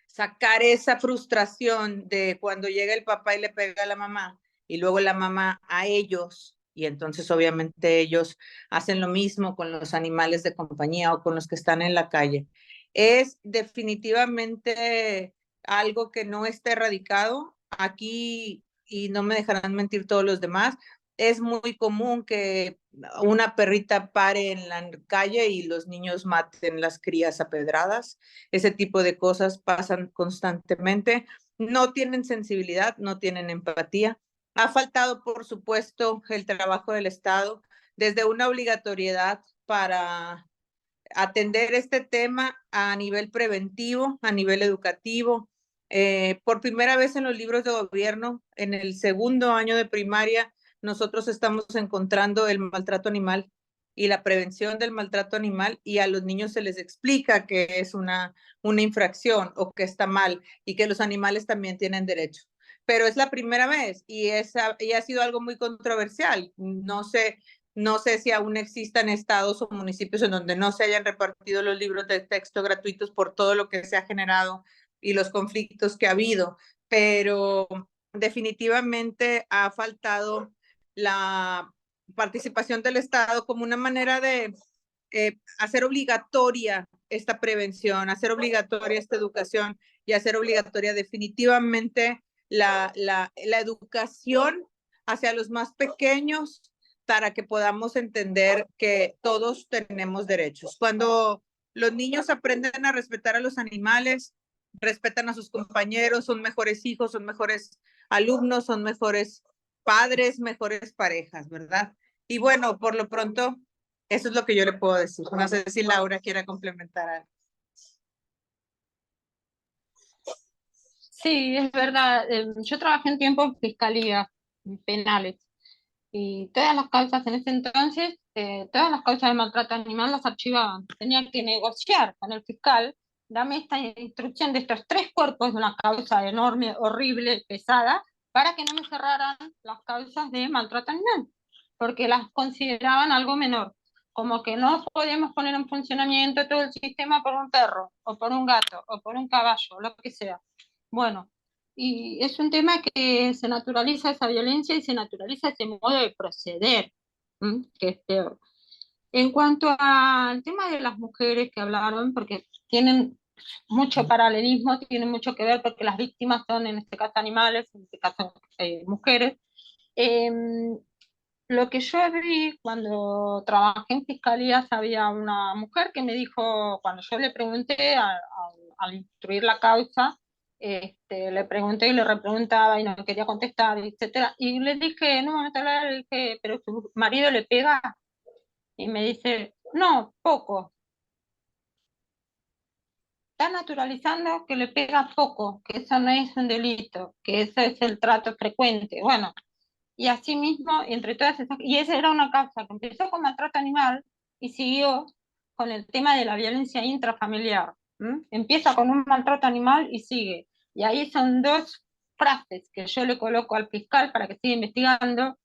sacar esa frustración de cuando llega el papá y le pega a la mamá y luego la mamá a ellos y entonces obviamente ellos hacen lo mismo con los animales de compañía o con los que están en la calle. Es definitivamente algo que no está erradicado aquí y no me dejarán mentir todos los demás. Es muy común que una perrita pare en la calle y los niños maten las crías a pedradas. Ese tipo de cosas pasan constantemente. No tienen sensibilidad, no tienen empatía. Ha faltado, por supuesto, el trabajo del Estado desde una obligatoriedad para atender este tema a nivel preventivo, a nivel educativo. Por primera vez en los libros de gobierno, en el segundo año de primaria, nosotros estamos encontrando el maltrato animal y la prevención del maltrato animal y a los niños se les explica que es una infracción o que está mal y que los animales también tienen derecho. Pero es la primera vez y ha sido algo muy controversial. No sé si aún existan estados o municipios en donde no se hayan repartido los libros de texto gratuitos por todo lo que se ha generado y los conflictos que ha habido, pero definitivamente ha faltado la participación del Estado como una manera de hacer obligatoria esta prevención, hacer obligatoria esta educación y hacer obligatoria definitivamente la educación hacia los más pequeños para que podamos entender que todos tenemos derechos. Cuando los niños aprenden a respetar a los animales, respetan a sus compañeros, son mejores hijos, son mejores alumnos, son mejores padres, mejores parejas, ¿verdad? Y bueno, por lo pronto, eso es lo que yo le puedo decir. No sé si Laura quiere complementar algo. Sí, es verdad. Yo trabajé un tiempo en fiscalía penales y todas las causas en ese entonces, todas las causas de maltrato animal las archivaban. Tenían que negociar con el fiscal, dame esta instrucción de estos 3 cuerpos de una causa enorme, horrible, pesada, para que no me cerraran las causas de maltrato animal, porque las consideraban algo menor. Como que no podemos poner en funcionamiento todo el sistema por un perro, o por un gato, o por un caballo, lo que sea. Bueno, y es un tema que se naturaliza esa violencia y se naturaliza ese modo de proceder, que es peor. En cuanto al tema de las mujeres que hablaron, porque tienen mucho paralelismo, tienen mucho que ver porque las víctimas son en este caso animales, en este caso mujeres. Eh, lo que yo vi cuando trabajé en fiscalías, había una mujer que me dijo, cuando yo le pregunté al instruir la causa, le pregunté y le repreguntaba y no quería contestar, etcétera, y le dije, en un momento le dije, pero su marido le pega, y me dice, no, poco, está naturalizando que le pega poco, que eso no es un delito, que eso es el trato frecuente. Bueno, y así mismo, entre todas esas, y esa era una causa que empezó con maltrato animal y siguió con el tema de la violencia intrafamiliar. Empieza con un maltrato animal y sigue. Y ahí son 2 frases que yo le coloco al fiscal para que siga investigando.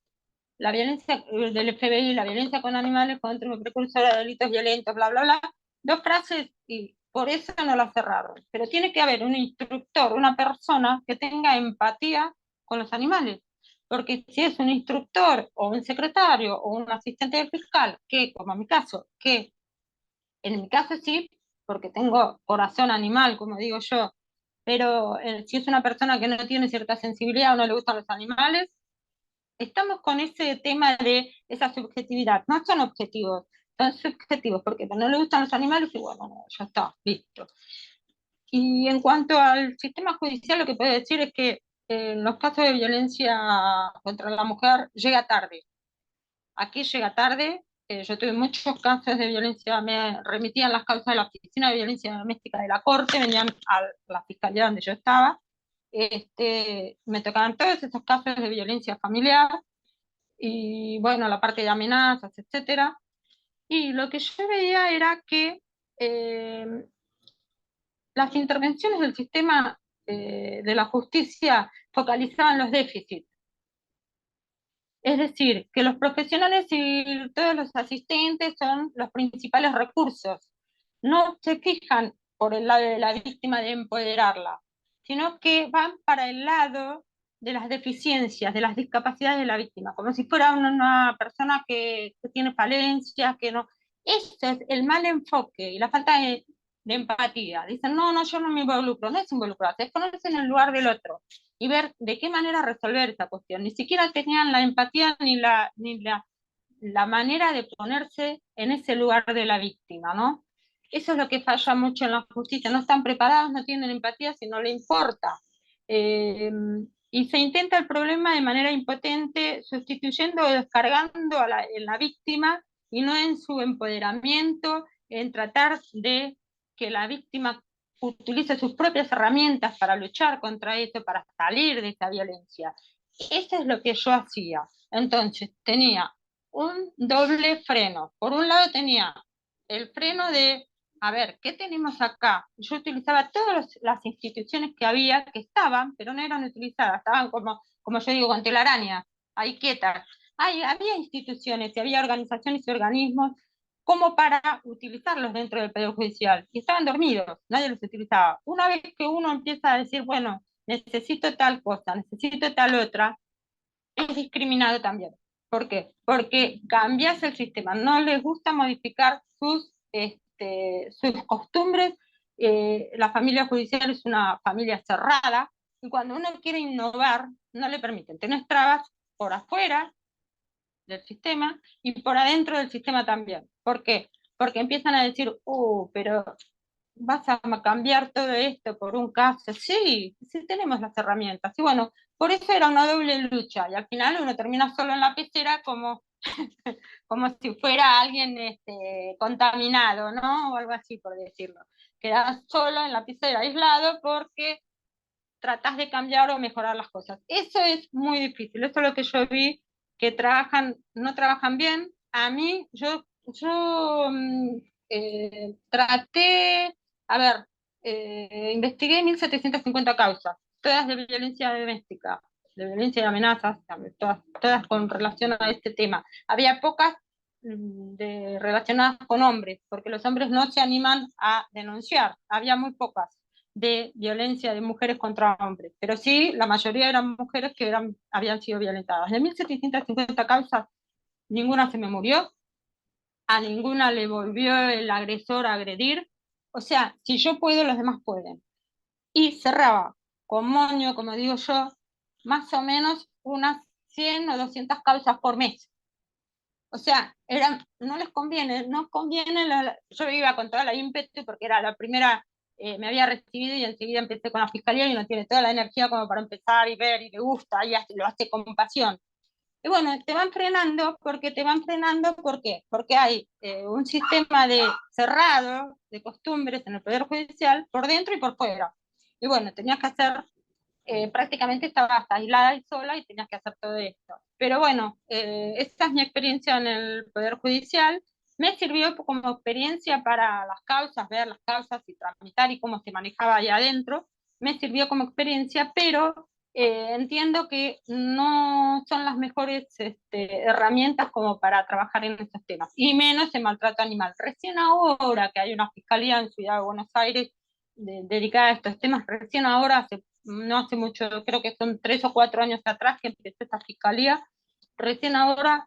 La violencia del FBI, la violencia con animales contra un precursor de delitos violentos, bla, bla, bla. 2 frases y por eso no la cerraron. Pero tiene que haber un instructor, una persona que tenga empatía con los animales. Porque si es un instructor o un secretario o un asistente del fiscal, que como en mi caso, que en mi caso sí, porque tengo corazón animal, como digo yo, pero si es una persona que no tiene cierta sensibilidad o no le gustan los animales, estamos con ese tema de esa subjetividad. No son objetivos, son subjetivos, porque no le gustan los animales y bueno, no, ya está, listo. Y en cuanto al sistema judicial, lo que puedo decir es que en los casos de violencia contra la mujer llega tarde. Aquí llega tarde. Yo tuve muchos casos de violencia, me remitían las causas de la Oficina de Violencia Doméstica de la Corte, venían a la fiscalía donde yo estaba. Me tocaban todos esos casos de violencia familiar y bueno, la parte de amenazas, etcétera. Y lo que yo veía era que eh, las intervenciones del sistema de la justicia focalizaban los déficits. Es decir, que los profesionales y todos los asistentes son los principales recursos. No se fijan por el lado de la víctima de empoderarla, sino que van para el lado de las deficiencias, de las discapacidades de la víctima, como si fuera una persona que tiene falencias, que no. Ese es el mal enfoque y la falta de empatía. Dicen, no, no, yo no me involucro, no es involucrarse, es ponerse en el lugar del otro y ver de qué manera resolver esa cuestión. Ni siquiera tenían la empatía ni la manera de ponerse en ese lugar de la víctima, ¿no? Eso es lo que falla mucho en la justicia. No están preparados, no tienen empatía si no le importa. Eh, y se intenta el problema de manera impotente, sustituyendo o descargando en la víctima y no en su empoderamiento, en tratar de que la víctima utilice sus propias herramientas para luchar contra eso, para salir de esa violencia. Eso es lo que yo hacía. Entonces tenía un doble freno. Por un lado tenía el freno de, a ver, ¿qué tenemos acá? Yo utilizaba todas las instituciones que había, que estaban, pero no eran utilizadas, estaban como yo digo, con telaraña, ahí quietas. Había instituciones y había organizaciones y organismos como para utilizarlos dentro del Poder Judicial. Y estaban dormidos, nadie los utilizaba. Una vez que uno empieza a decir, bueno, necesito tal cosa, necesito tal otra, es discriminado también. ¿Por qué? Porque cambias el sistema, no les gusta modificar sus costumbres. La familia judicial es una familia cerrada y cuando uno quiere innovar, no le permiten. Tenés trabas por afuera del sistema y por adentro del sistema también. ¿Por qué? Porque empiezan a decir, pero vas a cambiar todo esto por un caso. Sí, sí tenemos las herramientas. Y bueno, por eso era una doble lucha. Y al final uno termina solo en la pecera como como si fuera alguien contaminado, ¿no? O algo así, por decirlo. Quedás solo en la pizzería, aislado, porque tratás de cambiar o mejorar las cosas. Eso es muy difícil, eso es lo que yo vi, que no trabajan bien. A mí, traté, a ver, investigué 1.750 causas, todas de violencia doméstica, de violencia y amenazas, todas con relación a este tema. Había pocas relacionadas con hombres, porque los hombres no se animan a denunciar, había muy pocas de violencia de mujeres contra hombres, pero sí, la mayoría eran mujeres que habían sido violentadas. De 1.750 causas, ninguna se me murió, a ninguna le volvió el agresor a agredir. O sea, si yo puedo, los demás pueden. Y cerraba con moño, como digo yo, más o menos unas 100 o 200 causas por mes. O sea, no les conviene, yo iba con toda la ímpetu porque era la primera, me había recibido y enseguida empecé con la fiscalía y uno tiene toda la energía como para empezar y ver y le gusta y lo hace con pasión. Y bueno, te van frenando, ¿por qué? Porque hay un sistema cerrado de costumbres en el Poder Judicial por dentro y por fuera. Y bueno, tenías que hacer prácticamente estabas aislada y sola y tenías que hacer todo esto. Pero bueno, esta es mi experiencia en el Poder Judicial. Me sirvió como experiencia para las causas, ver las causas y tramitar y cómo se manejaba ahí adentro. Me sirvió como experiencia, pero entiendo que no son las mejores herramientas como para trabajar en estos temas, y menos en maltrato animal. Recién ahora que hay una fiscalía en Ciudad de Buenos Aires dedicada a estos temas, recién ahora no hace mucho, creo que son 3 o 4 años atrás que empezó esta fiscalía, recién ahora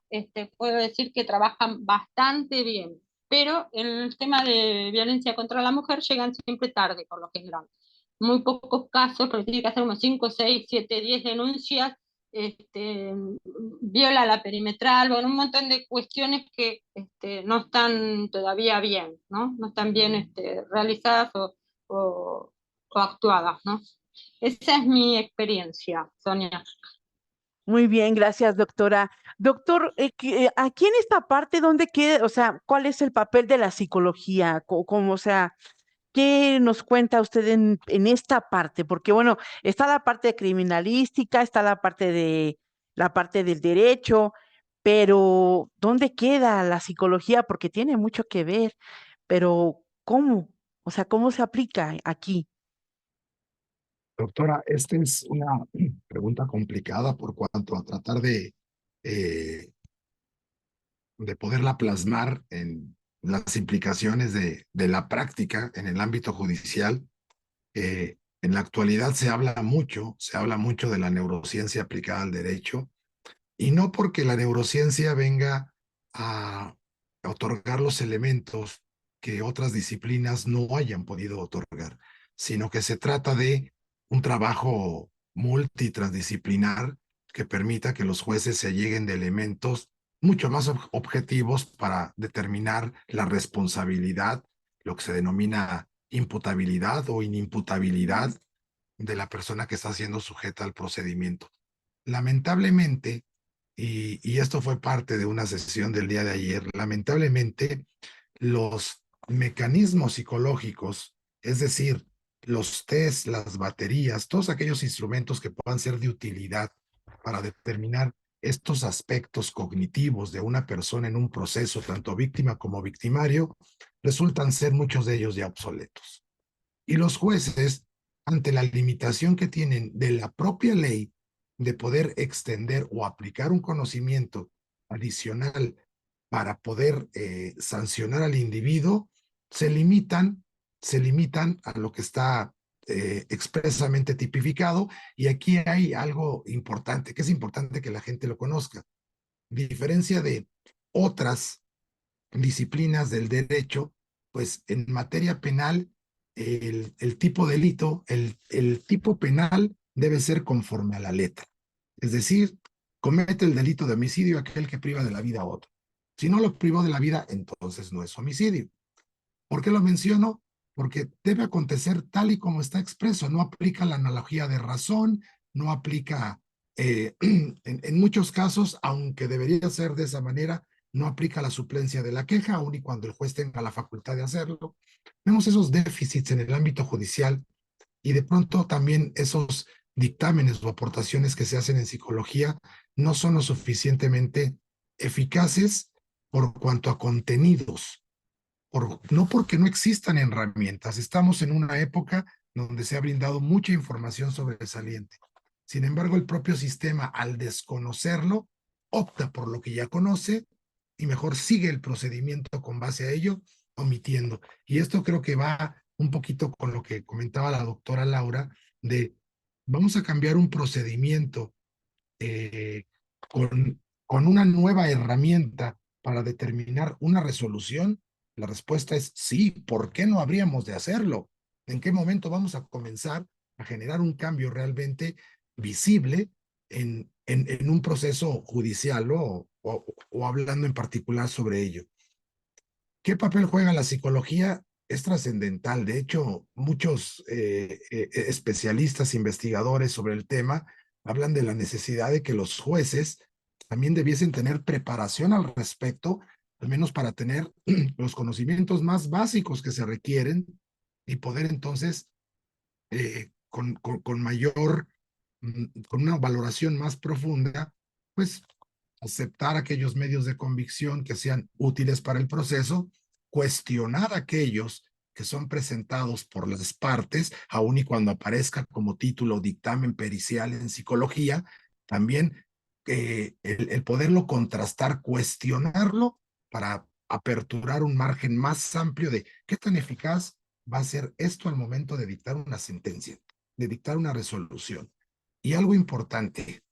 puedo decir que trabajan bastante bien, pero en el tema de violencia contra la mujer llegan siempre tarde, por lo general. Muy pocos casos, porque tiene que hacer unos 5, 6, 7, 10 denuncias, viola la perimetral, bueno, un montón de cuestiones que no están todavía bien, ¿no? No están bien realizadas o actuadas, ¿no? Esa es mi experiencia, Sonia. Muy bien, gracias, doctora. Doctor, aquí en esta parte, ¿dónde queda, o sea, cuál es el papel de la psicología? O sea, ¿qué nos cuenta usted en esta parte? Porque, bueno, está la parte de criminalística, está la parte del derecho, pero ¿dónde queda la psicología? Porque tiene mucho que ver, pero ¿cómo? O sea, ¿cómo se aplica aquí? Doctora, esta es una pregunta complicada por cuanto a tratar eh, de poderla plasmar en las implicaciones de la práctica en el ámbito judicial. En la actualidad se habla mucho de la neurociencia aplicada al derecho, y no porque la neurociencia venga a otorgar los elementos que otras disciplinas no hayan podido otorgar, sino que se trata de un trabajo multitransdisciplinar que permita que los jueces se lleguen de elementos mucho más objetivos para determinar la responsabilidad, lo que se denomina imputabilidad o inimputabilidad de la persona que está siendo sujeta al procedimiento. Lamentablemente, y esto fue parte de una sesión del día de ayer, lamentablemente los mecanismos psicológicos, es decir, los test, las baterías, todos aquellos instrumentos que puedan ser de utilidad para determinar estos aspectos cognitivos de una persona en un proceso, tanto víctima como victimario, resultan ser muchos de ellos ya obsoletos. Y los jueces, ante la limitación que tienen de la propia ley de poder extender o aplicar un conocimiento adicional para poder sancionar al individuo, se limitan a lo que está expresamente tipificado. Y aquí hay algo importante, que es importante que la gente lo conozca. A diferencia de otras disciplinas del derecho, pues en materia penal, el tipo delito, el tipo penal debe ser conforme a la letra. Es decir, comete el delito de homicidio aquel que priva de la vida a otro. Si no lo privó de la vida, entonces no es homicidio. ¿Por qué lo menciono? Porque debe acontecer tal y como está expreso. No aplica la analogía de razón, no aplica en muchos casos, aunque debería ser de esa manera, no aplica la suplencia de la queja, aun y cuando el juez tenga la facultad de hacerlo. Vemos esos déficits en el ámbito judicial y de pronto también esos dictámenes o aportaciones que se hacen en psicología no son lo suficientemente eficaces por cuanto a contenidos, no porque no existan herramientas. Estamos en una época donde se ha brindado mucha información sobresaliente. Sin embargo, el propio sistema, al desconocerlo, opta por lo que ya conoce y mejor sigue el procedimiento con base a ello, omitiendo. Y esto creo que va un poquito con lo que comentaba la doctora Laura, de vamos a cambiar un procedimiento eh, con una nueva herramienta para determinar una resolución. La respuesta es sí. ¿Por qué no habríamos de hacerlo? ¿En qué momento vamos a comenzar a generar un cambio realmente visible en un proceso judicial, ¿no? O hablando en particular sobre ello? ¿Qué papel juega la psicología? Es trascendental. De hecho, muchos especialistas, investigadores sobre el tema hablan de la necesidad de que los jueces también debiesen tener preparación al respecto, al menos para tener los conocimientos más básicos que se requieren y poder entonces, con mayor, con una valoración más profunda, pues aceptar aquellos medios de convicción que sean útiles para el proceso, cuestionar aquellos que son presentados por las partes, aun y cuando aparezca como título dictamen pericial en psicología, también el poderlo contrastar, cuestionarlo para aperturar un margen más amplio de qué tan eficaz va a ser esto al momento de dictar una sentencia, de dictar una resolución. Y algo importante,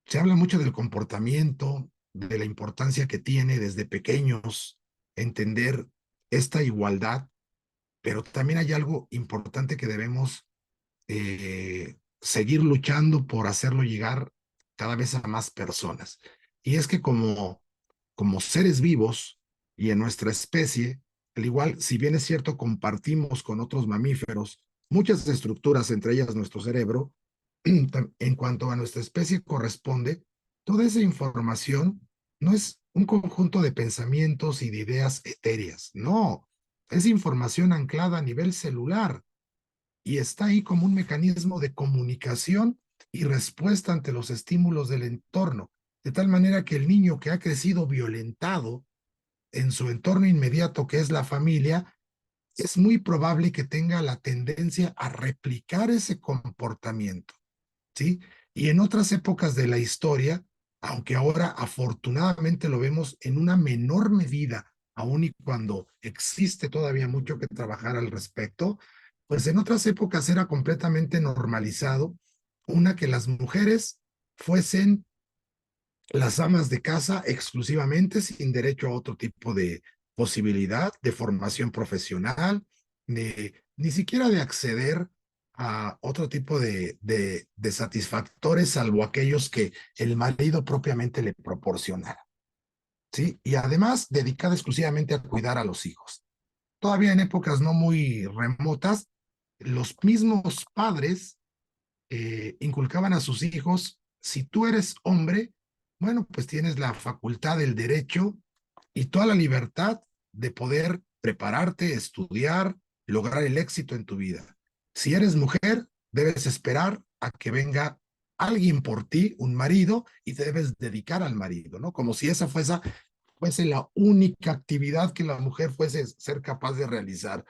se habla mucho del comportamiento, de la importancia que tiene desde pequeños entender esta igualdad, pero también hay algo importante que debemos seguir luchando por hacerlo llegar cada vez a más personas. Y es que como seres vivos y en nuestra especie, al igual, si bien es cierto, compartimos con otros mamíferos muchas estructuras, entre ellas nuestro cerebro, en cuanto a nuestra especie corresponde, toda esa información no es un conjunto de pensamientos y de ideas etéreas, no, es información anclada a nivel celular y está ahí como un mecanismo de comunicación y respuesta ante los estímulos del entorno, de tal manera que el niño que ha crecido violentado en su entorno inmediato, que es la familia, es muy probable que tenga la tendencia a replicar ese comportamiento. ¿Sí? Y en otras épocas de la historia, aunque ahora afortunadamente lo vemos en una menor medida, aun y cuando existe todavía mucho que trabajar al respecto, pues en otras épocas era completamente normalizado que las mujeres fuesen las amas de casa exclusivamente, sin derecho a otro tipo de posibilidad de formación profesional, ni siquiera de acceder a otro tipo de satisfactores, salvo aquellos que el marido propiamente le proporcionara. ¿Sí? Y además dedicada exclusivamente a cuidar a los hijos. Todavía en épocas no muy remotas, los mismos padres inculcaban a sus hijos, si tú eres hombre, bueno, pues tienes la facultad, el derecho y toda la libertad de poder prepararte, estudiar, lograr el éxito en tu vida. Si eres mujer, debes esperar a que venga alguien por ti, un marido, y te debes dedicar al marido, ¿no? Como si esa fuese la única actividad que la mujer fuese ser capaz de realizar.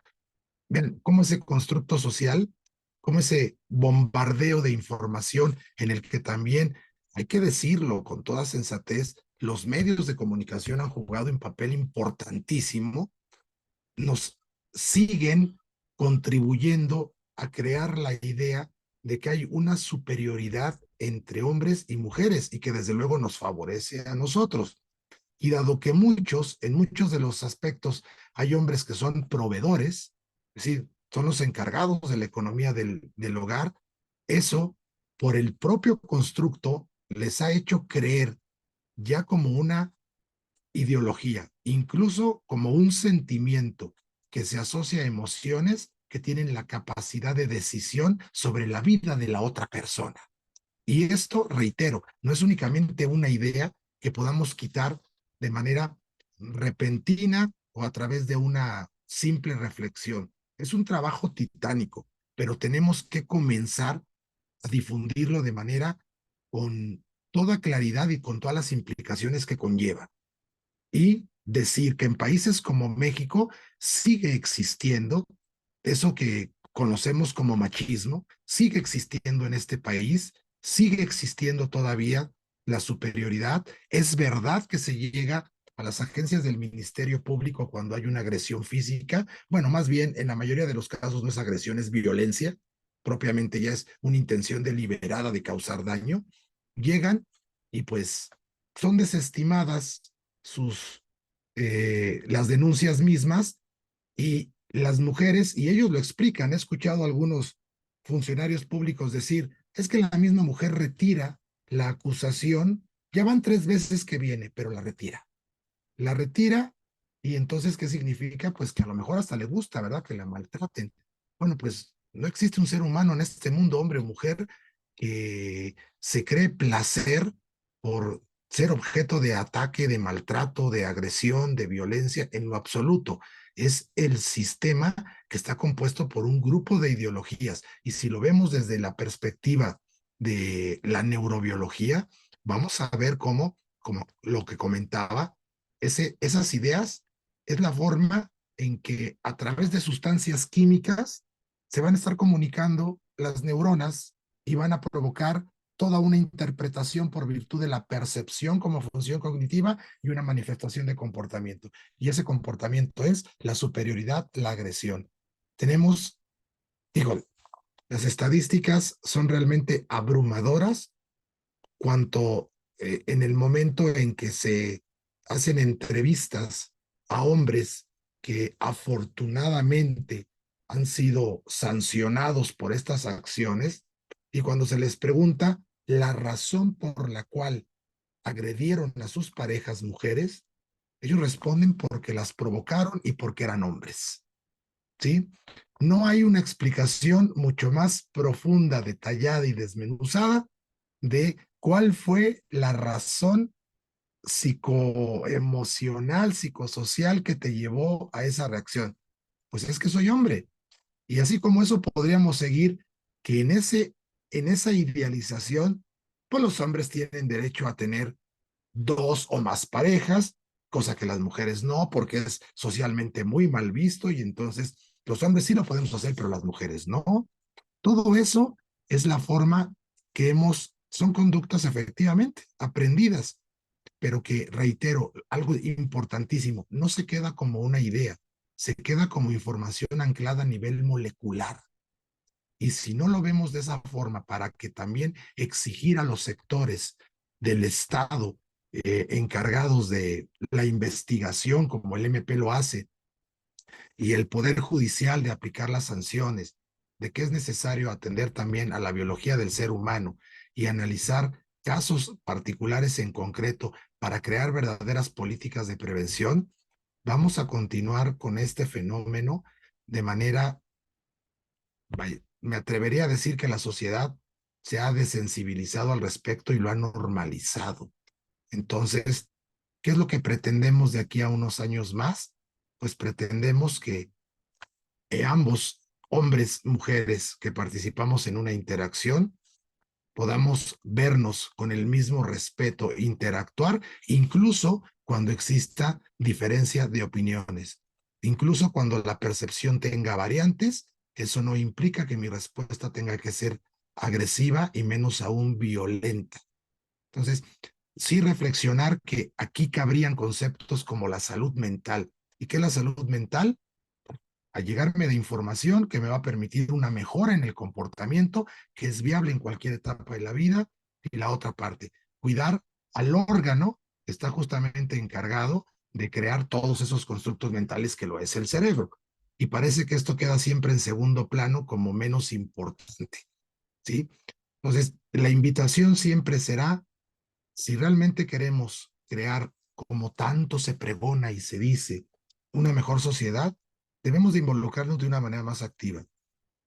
Ven, cómo ese constructo social, cómo ese bombardeo de información en el que también, hay que decirlo con toda sensatez, los medios de comunicación han jugado un papel importantísimo, nos siguen contribuyendo a crear la idea de que hay una superioridad entre hombres y mujeres y que desde luego nos favorece a nosotros. Y dado que en muchos de los aspectos hay hombres que son proveedores, es decir, son los encargados de la economía del hogar, eso por el propio constructo les ha hecho creer ya como una ideología, incluso como un sentimiento que se asocia a emociones que tienen la capacidad de decisión sobre la vida de la otra persona. Y esto, reitero, no es únicamente una idea que podamos quitar de manera repentina o a través de una simple reflexión. Es un trabajo titánico, pero tenemos que comenzar a difundirlo de manera con toda claridad y con todas las implicaciones que conlleva. Y decir que en países como México sigue existiendo eso que conocemos como machismo, sigue existiendo en este país, sigue existiendo todavía la superioridad. Es verdad que se llega a las agencias del Ministerio Público cuando hay una agresión física. Bueno, más bien en la mayoría de los casos no es agresión, es violencia. Propiamente ya es una intención deliberada de causar daño. Llegan y pues son desestimadas las denuncias mismas y las mujeres, y ellos lo explican, he escuchado a algunos funcionarios públicos decir, es que la misma mujer retira la acusación, ya van 3 veces que viene, pero la retira, y entonces, ¿qué significa? Pues que a lo mejor hasta le gusta, ¿verdad? Que la maltraten. Bueno, pues no existe un ser humano en este mundo, hombre o mujer, que se cree placer por ser objeto de ataque, de maltrato, de agresión, de violencia, en lo absoluto. Es el sistema que está compuesto por un grupo de ideologías. Y si lo vemos desde la perspectiva de la neurobiología, vamos a ver cómo, como lo que comentaba, esas ideas es la forma en que a través de sustancias químicas se van a estar comunicando las neuronas y van a provocar toda una interpretación por virtud de la percepción como función cognitiva y una manifestación de comportamiento. Y ese comportamiento es la superioridad, la agresión. Tenemos, digo, las estadísticas son realmente abrumadoras cuanto en el momento en que se hacen entrevistas a hombres que afortunadamente han sido sancionados por estas acciones y cuando se les pregunta la razón por la cual agredieron a sus parejas mujeres, ellos responden porque las provocaron y porque eran hombres. ¿Sí? No hay una explicación mucho más profunda, detallada y desmenuzada de cuál fue la razón psicoemocional, psicosocial que te llevó a esa reacción. Pues es que soy hombre. Y así como eso podríamos seguir que en esa idealización, pues los hombres tienen derecho a tener 2 o más parejas, cosa que las mujeres no, porque es socialmente muy mal visto y entonces los hombres sí lo podemos hacer, pero las mujeres no. Todo eso es la forma que son conductas efectivamente aprendidas, pero que, reitero, algo importantísimo, no se queda como una idea, se queda como información anclada a nivel molecular. Y si no lo vemos de esa forma, para que también exigir a los sectores del Estado encargados de la investigación, como el MP lo hace, y el Poder Judicial de aplicar las sanciones, de que es necesario atender también a la biología del ser humano y analizar casos particulares en concreto para crear verdaderas políticas de prevención, vamos a continuar con este fenómeno de manera, me atrevería a decir que la sociedad se ha desensibilizado al respecto y lo ha normalizado. Entonces, ¿qué es lo que pretendemos de aquí a unos años más? Pues pretendemos que ambos, hombres, mujeres, que participamos en una interacción, podamos vernos con el mismo respeto, interactuar, incluso cuando exista diferencia de opiniones, incluso cuando la percepción tenga variantes, eso no implica que mi respuesta tenga que ser agresiva y menos aún violenta. Entonces, sí reflexionar que aquí cabrían conceptos como la salud mental. ¿Y qué es la salud mental? A llegarme de información que me va a permitir una mejora en el comportamiento que es viable en cualquier etapa de la vida. Y la otra parte, cuidar al órgano que está justamente encargado de crear todos esos constructos mentales que lo es el cerebro. Y parece que esto queda siempre en segundo plano como menos importante, ¿sí? Entonces, la invitación siempre será, si realmente queremos crear, como tanto se pregona y se dice, una mejor sociedad, debemos de involucrarnos de una manera más activa.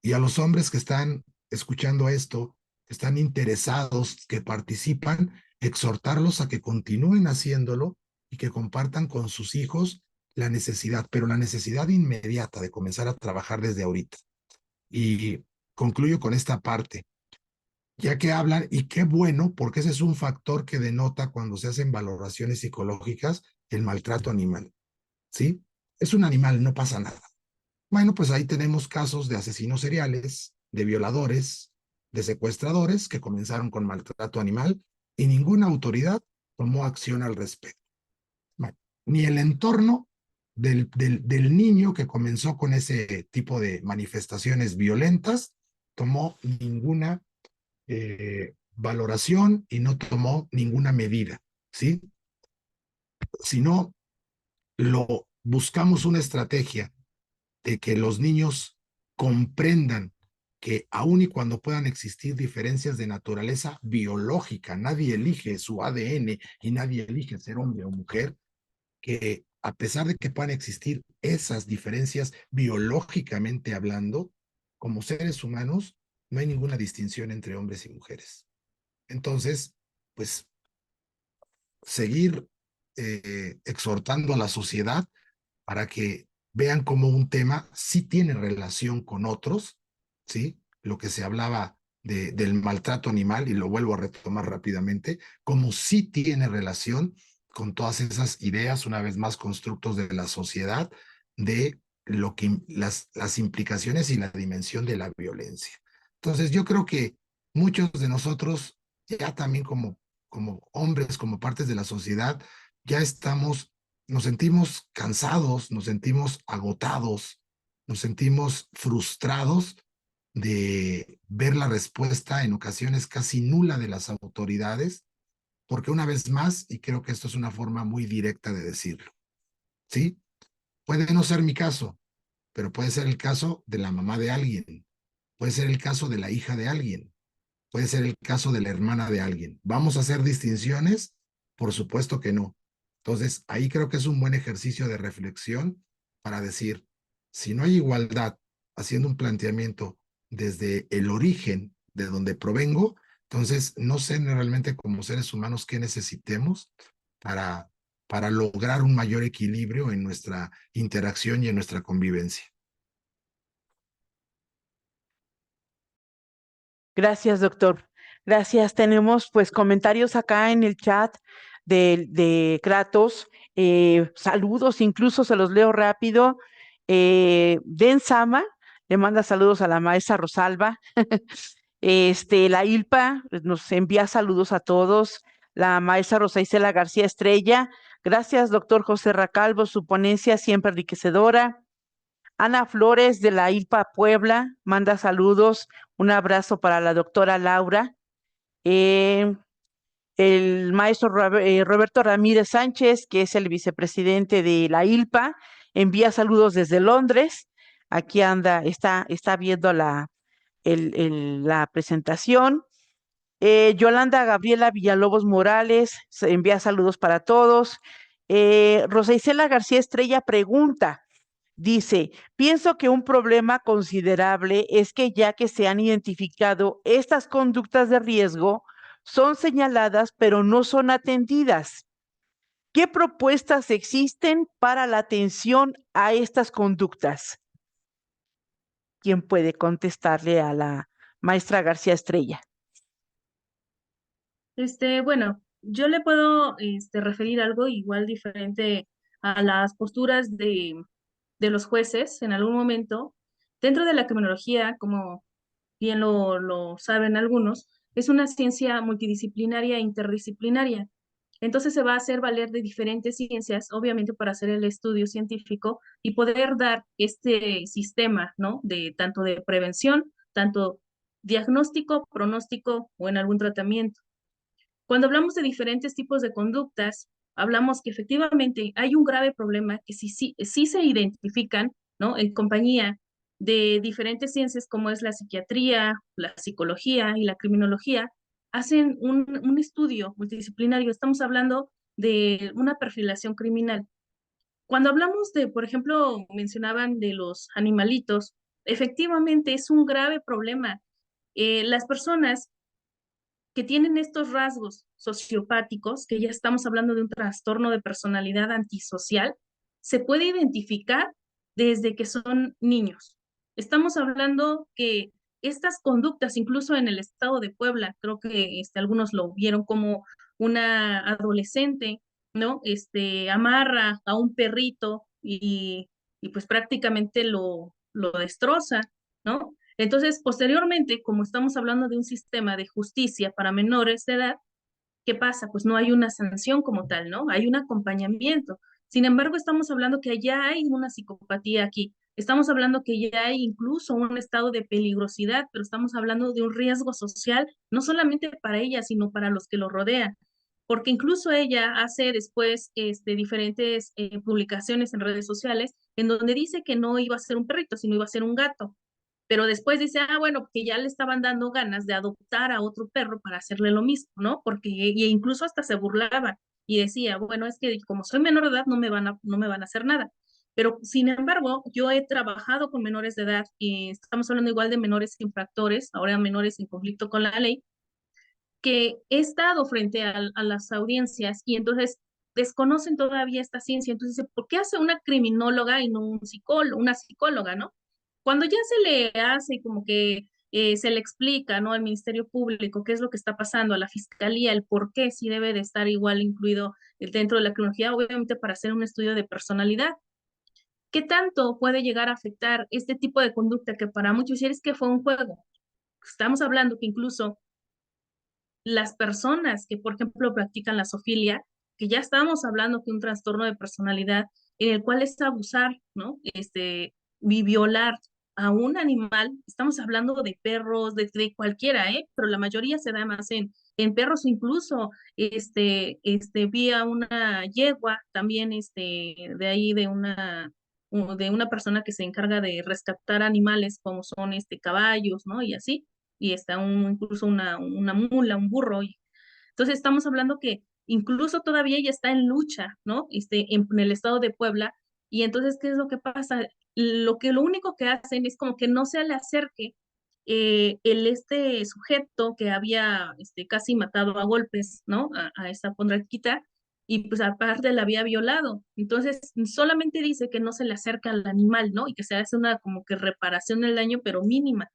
Y a los hombres que están escuchando esto están interesados, que participan, exhortarlos a que continúen haciéndolo y que compartan con sus hijos la necesidad, pero la necesidad inmediata de comenzar a trabajar desde ahorita. Y concluyo con esta parte, ya que hablan, y qué bueno, porque ese es un factor que denota cuando se hacen valoraciones psicológicas, el maltrato animal, ¿sí? Es un animal, no pasa nada. Bueno, pues ahí tenemos casos de asesinos seriales, de violadores, de secuestradores que comenzaron con maltrato animal y ninguna autoridad tomó acción al respecto. Bueno, ni el entorno del niño que comenzó con ese tipo de manifestaciones violentas tomó ninguna valoración y no tomó ninguna medida, ¿sí? Sino buscamos una estrategia de que los niños comprendan que aun y cuando puedan existir diferencias de naturaleza biológica, nadie elige su ADN y nadie elige ser hombre o mujer, que a pesar de que puedan existir esas diferencias biológicamente hablando, como seres humanos, no hay ninguna distinción entre hombres y mujeres. Entonces, pues, seguir exhortando a la sociedad para que vean cómo un tema sí tiene relación con otros, ¿sí? Lo que se hablaba del maltrato animal, y lo vuelvo a retomar rápidamente, como sí tiene relación con todas esas ideas, una vez más, constructos de la sociedad, de lo que las implicaciones y la dimensión de la violencia. Entonces, yo creo que muchos de nosotros, ya también como hombres, como partes de la sociedad, ya nos sentimos cansados, nos sentimos agotados, nos sentimos frustrados de ver la respuesta en ocasiones casi nula de las autoridades, porque una vez más, y creo que esto es una forma muy directa de decirlo, ¿sí? Puede no ser mi caso, pero puede ser el caso de la mamá de alguien, puede ser el caso de la hija de alguien, puede ser el caso de la hermana de alguien. ¿Vamos a hacer distinciones? Por supuesto que no. Entonces, ahí creo que es un buen ejercicio de reflexión para decir, si no hay igualdad, haciendo un planteamiento desde el origen de donde provengo, entonces no sé realmente como seres humanos qué necesitemos para, para lograr un mayor equilibrio en nuestra interacción y en nuestra convivencia. Gracias, doctor. Gracias. Tenemos pues comentarios acá en el chat de Kratos. Saludos, incluso se los leo rápido. Den Sama le manda saludos a la maestra Rosalba. La ILPA pues, nos envía saludos a todos. La maestra Rosa Isela García Estrella. Gracias, doctor José Racalvo. Su ponencia siempre enriquecedora. Ana Flores de la ILPA Puebla manda saludos, un abrazo para la doctora Laura. Eh, el maestro Roberto Ramírez Sánchez, que es el vicepresidente de la ILPA, envía saludos desde Londres. Aquí anda, está viendo la presentación. Yolanda Gabriela Villalobos Morales envía saludos para todos. Rosa Isela García Estrella pregunta. Dice, pienso que un problema considerable es que ya que se han identificado estas conductas de riesgo, son señaladas pero no son atendidas. ¿Qué propuestas existen para la atención a estas conductas? ¿Quién puede contestarle a la maestra García Estrella? Bueno, yo le puedo referir algo igual diferente a las posturas de los jueces en algún momento. Dentro de la criminología, como bien lo saben algunos, es una ciencia multidisciplinaria e interdisciplinaria. Entonces se va a hacer valer de diferentes ciencias, obviamente para hacer el estudio científico y poder dar este sistema, ¿no? De tanto de prevención, tanto diagnóstico, pronóstico o en algún tratamiento. Cuando hablamos de diferentes tipos de conductas, hablamos que efectivamente hay un grave problema que sí se identifican, ¿no? En compañía de diferentes ciencias como es la psiquiatría, la psicología y la criminología, hacen un estudio multidisciplinario. Estamos hablando de una perfilación criminal. Cuando hablamos de, por ejemplo, mencionaban de los animalitos, efectivamente es un grave problema. Las personas que tienen estos rasgos sociopáticos, que ya estamos hablando de un trastorno de personalidad antisocial, se puede identificar desde que son niños. Estamos hablando que estas conductas, incluso en el estado de Puebla, creo que algunos lo vieron como una adolescente, ¿no? Amarra a un perrito y pues prácticamente lo destroza, ¿no? Entonces, posteriormente, como estamos hablando de un sistema de justicia para menores de edad, ¿qué pasa? Pues no hay una sanción como tal, ¿no? Hay un acompañamiento. Sin embargo, estamos hablando que ya hay una psicopatía aquí. Estamos hablando que ya hay incluso un estado de peligrosidad, pero estamos hablando de un riesgo social, no solamente para ella, sino para los que lo rodean. Porque incluso ella hace después diferentes publicaciones en redes sociales en donde dice que no iba a ser un perrito, sino iba a ser un gato. Pero después dice, bueno, que ya le estaban dando ganas de adoptar a otro perro para hacerle lo mismo, ¿no? Porque y incluso hasta se burlaba y decía, bueno, es que como soy menor de edad no me van a hacer nada. Pero sin embargo, yo he trabajado con menores de edad y estamos hablando igual de menores infractores, ahora menores en conflicto con la ley, que he estado frente a las audiencias y entonces desconocen todavía esta ciencia. Entonces, ¿por qué hace una criminóloga y no una psicóloga, ¿no? Cuando ya se le hace como que se le explica, ¿no? Al Ministerio Público qué es lo que está pasando, a la Fiscalía, el por qué sí debe de estar igual incluido dentro de la criminología, obviamente para hacer un estudio de personalidad. ¿Qué tanto puede llegar a afectar este tipo de conducta que para muchos es que fue un juego? Estamos hablando que incluso las personas que, por ejemplo, practican la zoofilia, que ya estamos hablando que un trastorno de personalidad en el cual es abusar, ¿no? Y violar a un animal, estamos hablando de perros, de cualquiera, ¿eh? Pero la mayoría se da más en perros, incluso, vi a una yegua también, de ahí de una persona que se encarga de rescatar animales como son, caballos, ¿no? Y así, y está incluso una mula, un burro. Entonces estamos hablando que incluso todavía ella está en lucha, ¿no? En el estado de Puebla. Y entonces, ¿qué es lo que pasa? Lo único que hacen es como que no se le acerque este sujeto que había casi matado a golpes, ¿no? A esta pondraquita, y pues aparte la había violado. Entonces, solamente dice que no se le acerca al animal, ¿no? Y que se hace una como que reparación del daño, pero mínima.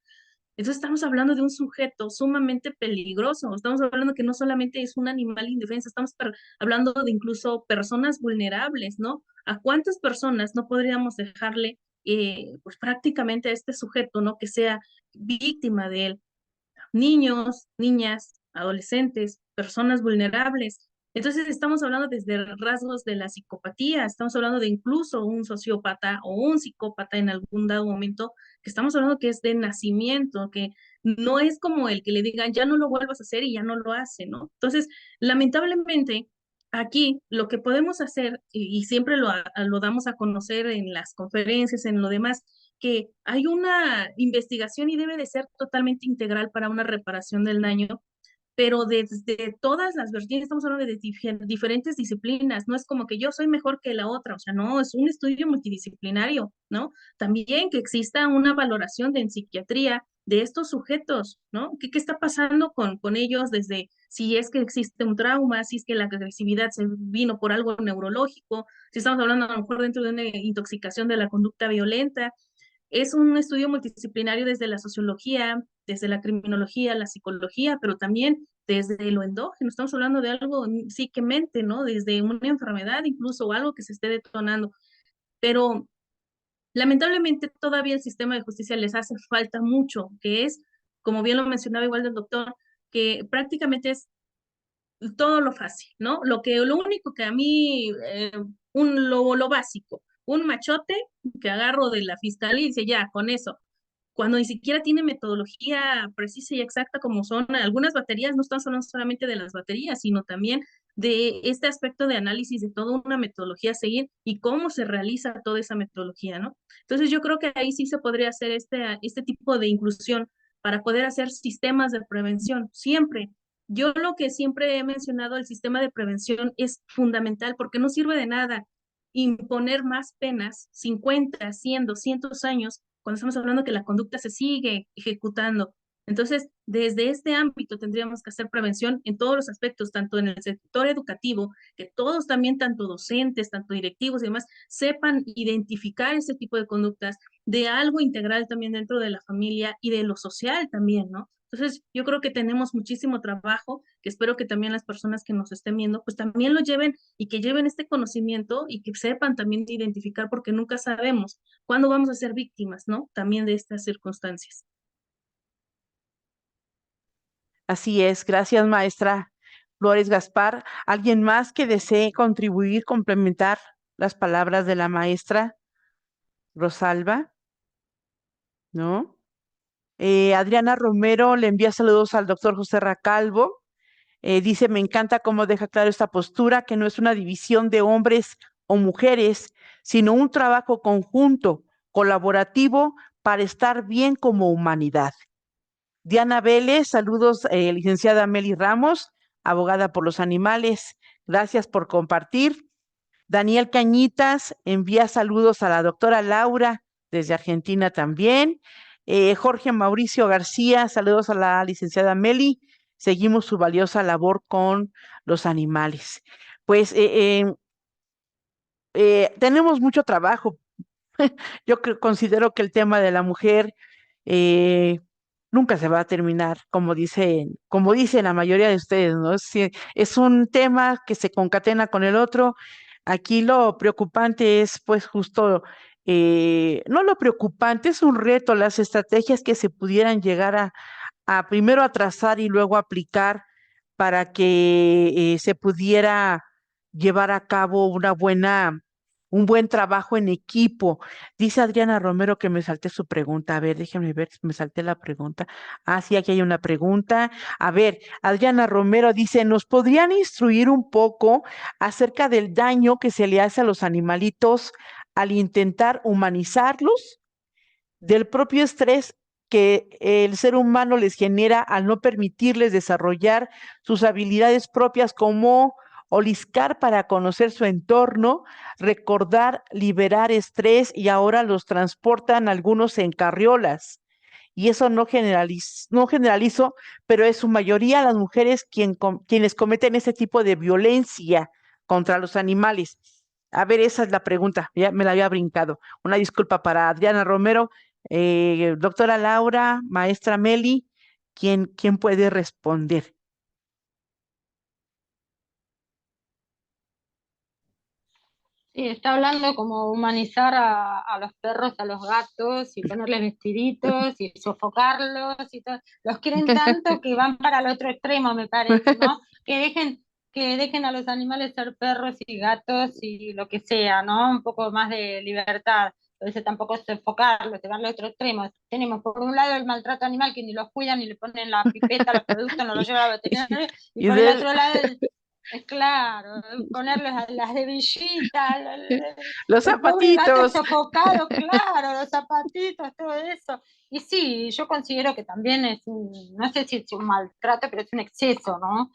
Entonces estamos hablando de un sujeto sumamente peligroso, estamos hablando que no solamente es un animal indefenso, estamos hablando de incluso personas vulnerables, ¿no? ¿A cuántas personas no podríamos dejarle, pues prácticamente a este sujeto, ¿no? Que sea víctima de él? Niños, niñas, adolescentes, personas vulnerables. Entonces estamos hablando desde rasgos de la psicopatía, estamos hablando de incluso un sociópata o un psicópata en algún dado momento, que estamos hablando que es de nacimiento, que no es como el que le digan ya no lo vuelvas a hacer y ya no lo hace, ¿no? Entonces, lamentablemente, aquí lo que podemos hacer, y siempre lo damos a conocer en las conferencias, en lo demás, que hay una investigación y debe de ser totalmente integral para una reparación del daño, pero desde todas las vertientes, estamos hablando de diferentes disciplinas, no es como que yo soy mejor que la otra, o sea, no, es un estudio multidisciplinario, ¿no? También que exista una valoración en psiquiatría de estos sujetos, ¿no? ¿Qué está pasando con ellos desde si es que existe un trauma, si es que la agresividad se vino por algo neurológico, si estamos hablando a lo mejor dentro de una intoxicación de la conducta violenta? Es un estudio multidisciplinario desde la sociología, desde la criminología, la psicología, pero también desde lo endógeno. Estamos hablando de algo psíquicamente, ¿no? Desde una enfermedad incluso o algo que se esté detonando. Pero lamentablemente todavía el sistema de justicia les hace falta mucho, que es, como bien lo mencionaba igual del doctor, que prácticamente es todo lo fácil, ¿no? Lo único que a mí, lo básico, un machote que agarro de la fiscalía y dice, ya, con eso, cuando ni siquiera tiene metodología precisa y exacta como son algunas baterías, no estamos hablando solamente de las baterías, sino también de este aspecto de análisis de toda una metodología a seguir y cómo se realiza toda esa metodología, ¿no? Entonces yo creo que ahí sí se podría hacer este tipo de inclusión para poder hacer sistemas de prevención, siempre. Yo lo que siempre he mencionado, el sistema de prevención es fundamental porque no sirve de nada imponer más penas, 50, 100, 200 años, cuando estamos hablando que la conducta se sigue ejecutando. Entonces, desde este ámbito tendríamos que hacer prevención en todos los aspectos, tanto en el sector educativo, que todos también, tanto docentes, tanto directivos y demás, sepan identificar este tipo de conductas, de algo integral también dentro de la familia y de lo social también, ¿no? Entonces, yo creo que tenemos muchísimo trabajo, que espero que también las personas que nos estén viendo, pues también lo lleven y que lleven este conocimiento y que sepan también identificar, porque nunca sabemos cuándo vamos a ser víctimas, ¿no? También de estas circunstancias. Así es, gracias, maestra Flores Gaspar. ¿Alguien más que desee contribuir, complementar las palabras de la maestra Rosalba? ¿No? Adriana Romero le envía saludos al doctor José Racalvo. Dice, me encanta cómo deja claro esta postura, que no es una división de hombres o mujeres, sino un trabajo conjunto, colaborativo, para estar bien como humanidad. Diana Vélez, saludos, licenciada Meli Ramos, abogada por los animales. Gracias por compartir. Daniel Cañitas envía saludos a la doctora Laura desde Argentina también. Jorge Mauricio García, saludos a la licenciada Meli. Seguimos su valiosa labor con los animales. Pues tenemos mucho trabajo. Yo considero que el tema de la mujer eh, nunca se va a terminar, como dicen la mayoría de ustedes, ¿no? Es un tema que se concatena con el otro. Aquí lo preocupante es, pues, justo, no lo preocupante, es un reto, las estrategias que se pudieran llegar a primero a trazar y luego aplicar para que se pudiera llevar a cabo un buen trabajo en equipo. Dice Adriana Romero que me salté su pregunta. A ver, déjenme ver, me salté la pregunta. Ah, sí, aquí hay una pregunta. A ver, Adriana Romero dice, ¿nos podrían instruir un poco acerca del daño que se le hace a los animalitos al intentar humanizarlos? Del propio estrés que el ser humano les genera al no permitirles desarrollar sus habilidades propias como oliscar para conocer su entorno, recordar, liberar estrés y ahora los transportan algunos en carriolas. Y eso no generalizo, pero es su mayoría las mujeres quienes cometen ese tipo de violencia contra los animales. A ver, esa es la pregunta, ya me la había brincado. Una disculpa para Adriana Romero. Doctora Laura, maestra Meli, ¿quién puede responder? Sí, está hablando como humanizar a los perros, a los gatos y ponerles vestiditos y sofocarlos y todo. Los quieren tanto que van para el otro extremo, me parece, ¿no? Que dejen a los animales ser perros y gatos y lo que sea, ¿no? Un poco más de libertad. Entonces tampoco es sofocarlos, llevarlo al otro extremo. Tenemos por un lado el maltrato animal que ni los cuidan, ni le ponen la pipeta, los productos, no los lleva al veterinario, y Y por el de- otro lado claro, ponerles a las de Villita, los el pobre gato zapatitos. sofocado, claro, los zapatitos, todo eso. Y sí, yo considero que también no sé si es un maltrato, pero es un exceso, ¿no?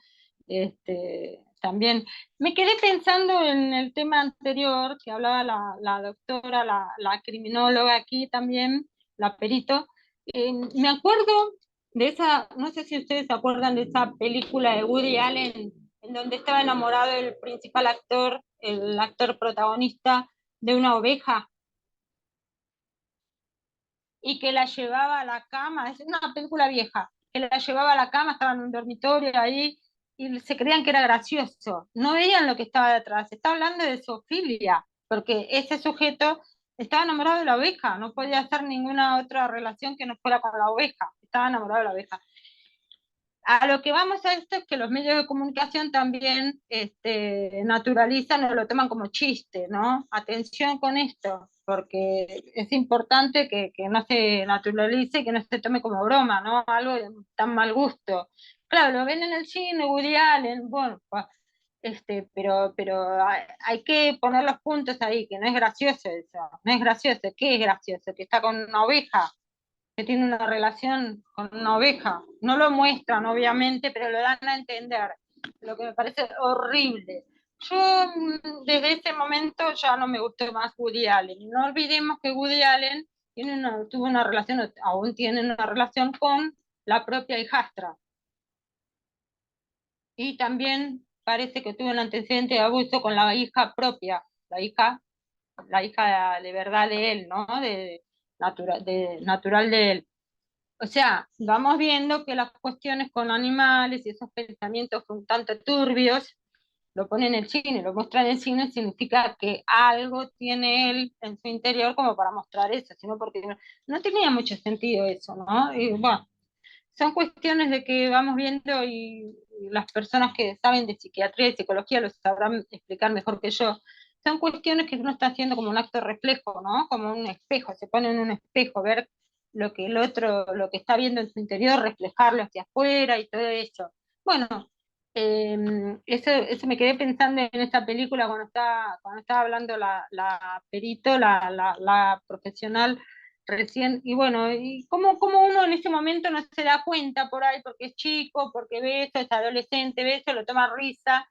También me quedé pensando en el tema anterior que hablaba la doctora, la criminóloga aquí también, la perito. Me acuerdo de esa, no sé si ustedes se acuerdan de esa película de Woody Allen en donde estaba enamorado el principal actor, el actor protagonista, de una oveja y que la llevaba a la cama, es una película vieja, que la llevaba a la cama, estaba en un dormitorio ahí y se creían que era gracioso, no veían lo que estaba detrás, estaba hablando de zoofilia, porque ese sujeto estaba enamorado de la oveja, no podía hacer ninguna otra relación que no fuera con la oveja, estaba enamorado de la oveja. A lo que vamos a esto es que los medios de comunicación también naturalizan o lo toman como chiste, ¿no? Atención con esto, porque es importante que no se naturalice, que no se tome como broma, ¿no? Algo de tan mal gusto. Claro, lo ven en el cine, Woody Allen, bueno, pues, pero hay que poner los puntos ahí, que no es gracioso eso, no es gracioso. ¿Qué es gracioso? Que está con una oveja, que tiene una relación con una oveja. No lo muestran, obviamente, pero lo dan a entender, lo que me parece horrible. Yo desde ese momento ya no me gustó más Woody Allen. No olvidemos que Woody Allen tuvo una relación, aún tiene una relación con la propia hijastra. Y también parece que tuvo un antecedente de abuso con la hija propia, la hija de verdad de él, ¿no? Natural de él. O sea, vamos viendo que las cuestiones con animales y esos pensamientos un tanto turbios, lo pone en el cine, lo muestra en el cine, significa que algo tiene él en su interior como para mostrar eso, sino porque no tenía mucho sentido eso, ¿no? Y bueno, son cuestiones de que vamos viendo y las personas que saben de psiquiatría y psicología lo sabrán explicar mejor que yo. Son cuestiones que uno está haciendo como un acto reflejo, ¿no? Como un espejo, se pone en un espejo, ver lo que el otro, lo que está viendo en su interior, reflejarlo hacia afuera y todo eso. Bueno, eso me quedé pensando en esta película cuando estaba hablando la perito, la profesional recién, y bueno, y como uno en ese momento no se da cuenta por ahí porque es chico, porque ve eso, es adolescente, ve eso, lo toma risa,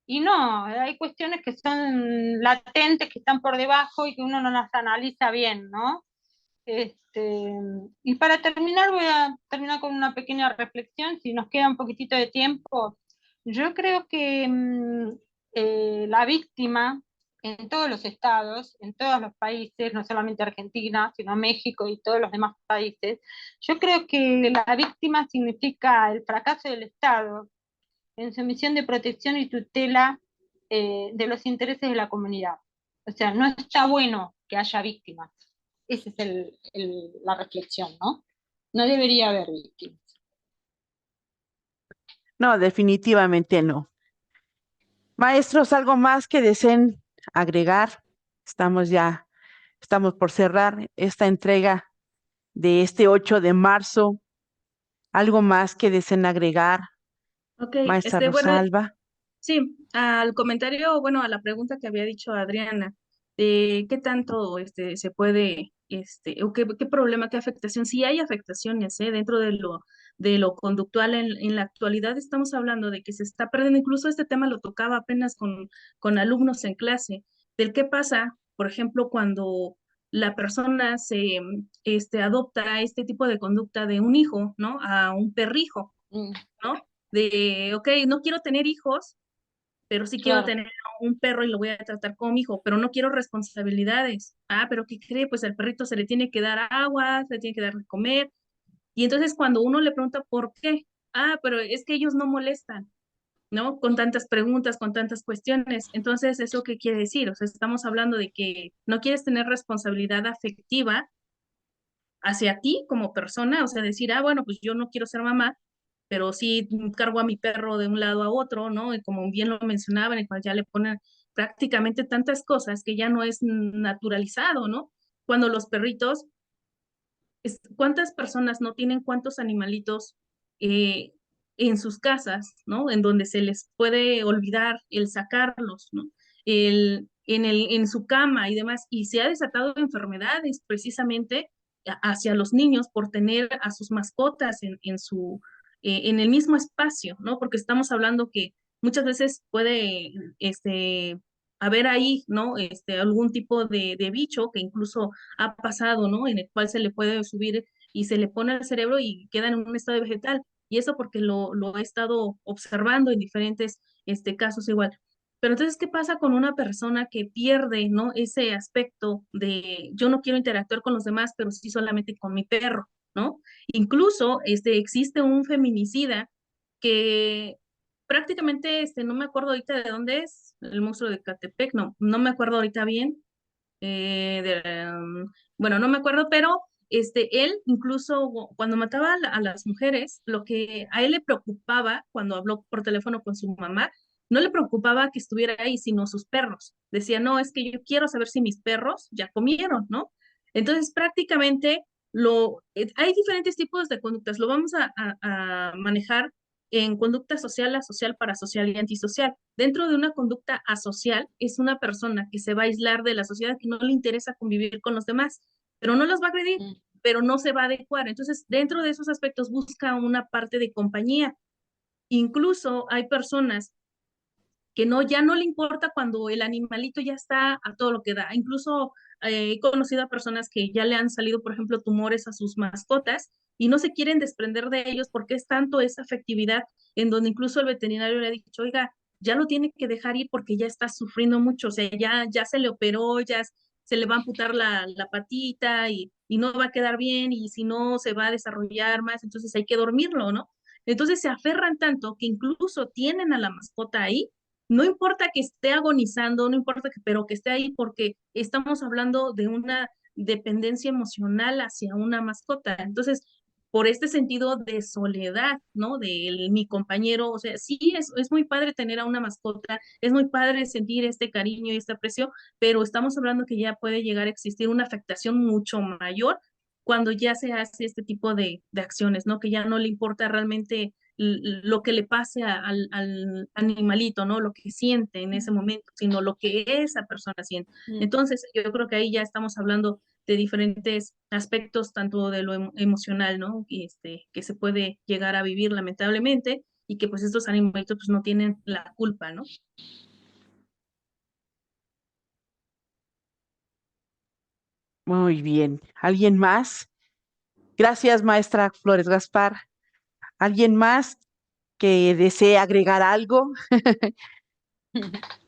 y no, hay cuestiones que son latentes, que están por debajo y que uno no las analiza bien, ¿no? Este, y para terminar, voy a terminar con una pequeña reflexión, si nos queda un poquitito de tiempo. Yo creo que la víctima en todos los estados, en todos los países, no solamente Argentina, sino México y todos los demás países, yo creo que la víctima significa el fracaso del Estado en su misión de protección y tutela de los intereses de la comunidad. O sea, no está bueno que haya víctimas. Esa es la reflexión, ¿no? No debería haber víctimas. No, definitivamente no. Maestros, ¿algo más que deseen agregar? Estamos ya, estamos por cerrar esta entrega de este 8 de marzo. ¿Algo más que deseen agregar, Ok, maestra bueno, Rosalba? sí, al comentario, bueno, a la pregunta que había dicho Adriana, de qué tanto se puede, o qué problema, qué afectación, si hay afectaciones, dentro de lo conductual en la actualidad estamos hablando de que se está perdiendo, incluso este tema lo tocaba apenas con alumnos en clase, del qué pasa, por ejemplo, cuando la persona adopta este tipo de conducta de un hijo, ¿no? A un perrijo, Mm, ¿no? De, ok, no quiero tener hijos, pero sí quiero claro. tener un perro y lo voy a tratar como mi hijo, pero no quiero responsabilidades. Ah, pero ¿qué cree? Pues al perrito se le tiene que dar agua, se le tiene que dar de comer. Y entonces cuando uno le pregunta por qué, ah, pero es que ellos no molestan, ¿no? Con tantas preguntas, con tantas cuestiones. Entonces, ¿eso qué quiere decir? O sea, estamos hablando de que no quieres tener responsabilidad afectiva hacia ti como persona, o sea, decir, ah, bueno, pues yo no quiero ser mamá, pero sí cargo a mi perro de un lado a otro, ¿no? Y como bien lo mencionaban, en el cual ya le ponen prácticamente tantas cosas que ya no es naturalizado, ¿no? Cuando los perritos, ¿cuántas personas no tienen cuántos animalitos eh, en sus casas, ¿no? En donde se les puede olvidar el sacarlos, ¿no? En su cama y demás, y se ha desatado enfermedades precisamente hacia los niños por tener a sus mascotas en el mismo espacio, ¿no? Porque estamos hablando que muchas veces puede haber ahí, ¿no? Algún tipo de bicho que incluso ha pasado, ¿no? En el cual se le puede subir y se le pone al cerebro y queda en un estado vegetal. Y eso porque lo he estado observando en diferentes casos igual. Pero entonces, ¿qué pasa con una persona que pierde, ¿no? Ese aspecto de yo no quiero interactuar con los demás, pero sí solamente con mi perro, ¿no? Incluso existe un feminicida que prácticamente, no me acuerdo ahorita de dónde es, el monstruo de Catepec, no me acuerdo ahorita bien, bueno, no me acuerdo, pero él incluso cuando mataba a las mujeres, lo que a él le preocupaba cuando habló por teléfono con su mamá, no le preocupaba que estuviera ahí, sino sus perros. Decía, no, es que yo quiero saber si mis perros ya comieron, ¿no? Entonces, prácticamente hay diferentes tipos de conductas. Lo vamos a manejar en conducta social, asocial, parasocial y antisocial. Dentro de una conducta asocial es una persona que se va a aislar de la sociedad, que no le interesa convivir con los demás, pero no los va a agredir, Mm. pero no se va a adecuar. Entonces, dentro de esos aspectos busca una parte de compañía. Incluso hay personas que no, ya no le importa cuando el animalito ya está a todo lo que da. Incluso he conocido a personas que ya le han salido, por ejemplo, tumores a sus mascotas y no se quieren desprender de ellos porque es tanto esa afectividad en donde incluso el veterinario le ha dicho, oiga, ya lo tiene que dejar ir porque ya está sufriendo mucho, o sea, ya se le operó, ya se le va a amputar la patita y no va a quedar bien y si no se va a desarrollar más, entonces hay que dormirlo, ¿no? Entonces se aferran tanto que incluso tienen a la mascota ahí, no importa que esté agonizando, no importa pero que esté ahí porque estamos hablando de una dependencia emocional hacia una mascota. Entonces, por este sentido de soledad, ¿no? De mi compañero, o sea, sí, es muy padre tener a una mascota, es muy padre sentir este cariño y este aprecio, pero estamos hablando que ya puede llegar a existir una afectación mucho mayor cuando ya se hace este tipo de acciones, ¿no? Que ya no le importa realmente lo que le pase al animalito, ¿no? Lo que siente en ese momento, sino lo que esa persona siente. Entonces, yo creo que ahí ya estamos hablando de diferentes aspectos, tanto de lo emocional, ¿no? Que se puede llegar a vivir lamentablemente y que pues estos animalitos pues no tienen la culpa, ¿no? Muy bien. ¿Alguien más? Gracias, maestra Flores Gaspar. ¿Alguien más que desee agregar algo?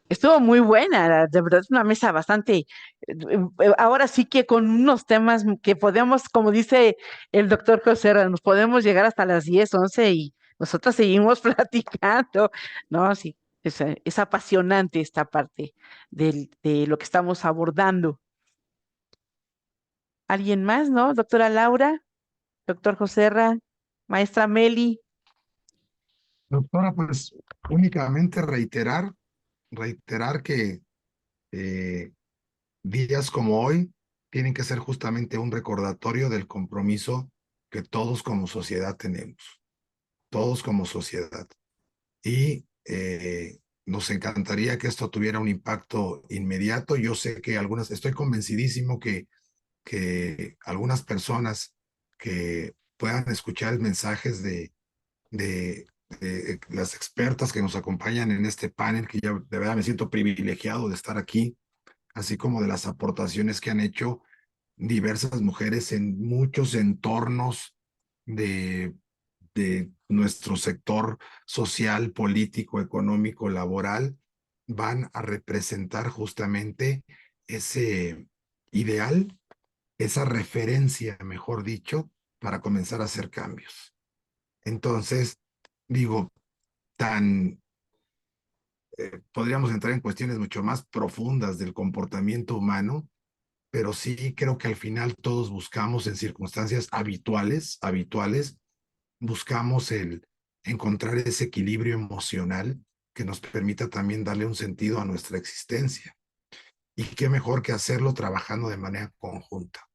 Estuvo muy buena, de verdad es una mesa bastante, ahora sí que con unos temas que podemos, como dice el doctor José, nos podemos llegar hasta las 10 11 y nosotros seguimos platicando, ¿no? Sí, es apasionante esta parte de lo que estamos abordando. ¿Alguien más, no? Doctora Laura, doctor José, maestra Meli. Doctora, pues únicamente reiterar que días como hoy tienen que ser justamente un recordatorio del compromiso que todos como sociedad tenemos, todos como sociedad. Y nos encantaría que esto tuviera un impacto inmediato. Yo sé que estoy convencidísimo que algunas personas que puedan escuchar mensajes de las expertas que nos acompañan en este panel, que ya de verdad me siento privilegiado de estar aquí, así como de las aportaciones que han hecho diversas mujeres en muchos entornos de, de nuestro sector social, político, económico, laboral, van a representar justamente ese ideal, esa referencia, mejor dicho, para comenzar a hacer cambios. Entonces, digo, podríamos entrar en cuestiones mucho más profundas del comportamiento humano, pero sí creo que al final todos buscamos en circunstancias habituales, buscamos el encontrar ese equilibrio emocional que nos permita también darle un sentido a nuestra existencia. Y qué mejor que hacerlo trabajando de manera conjunta,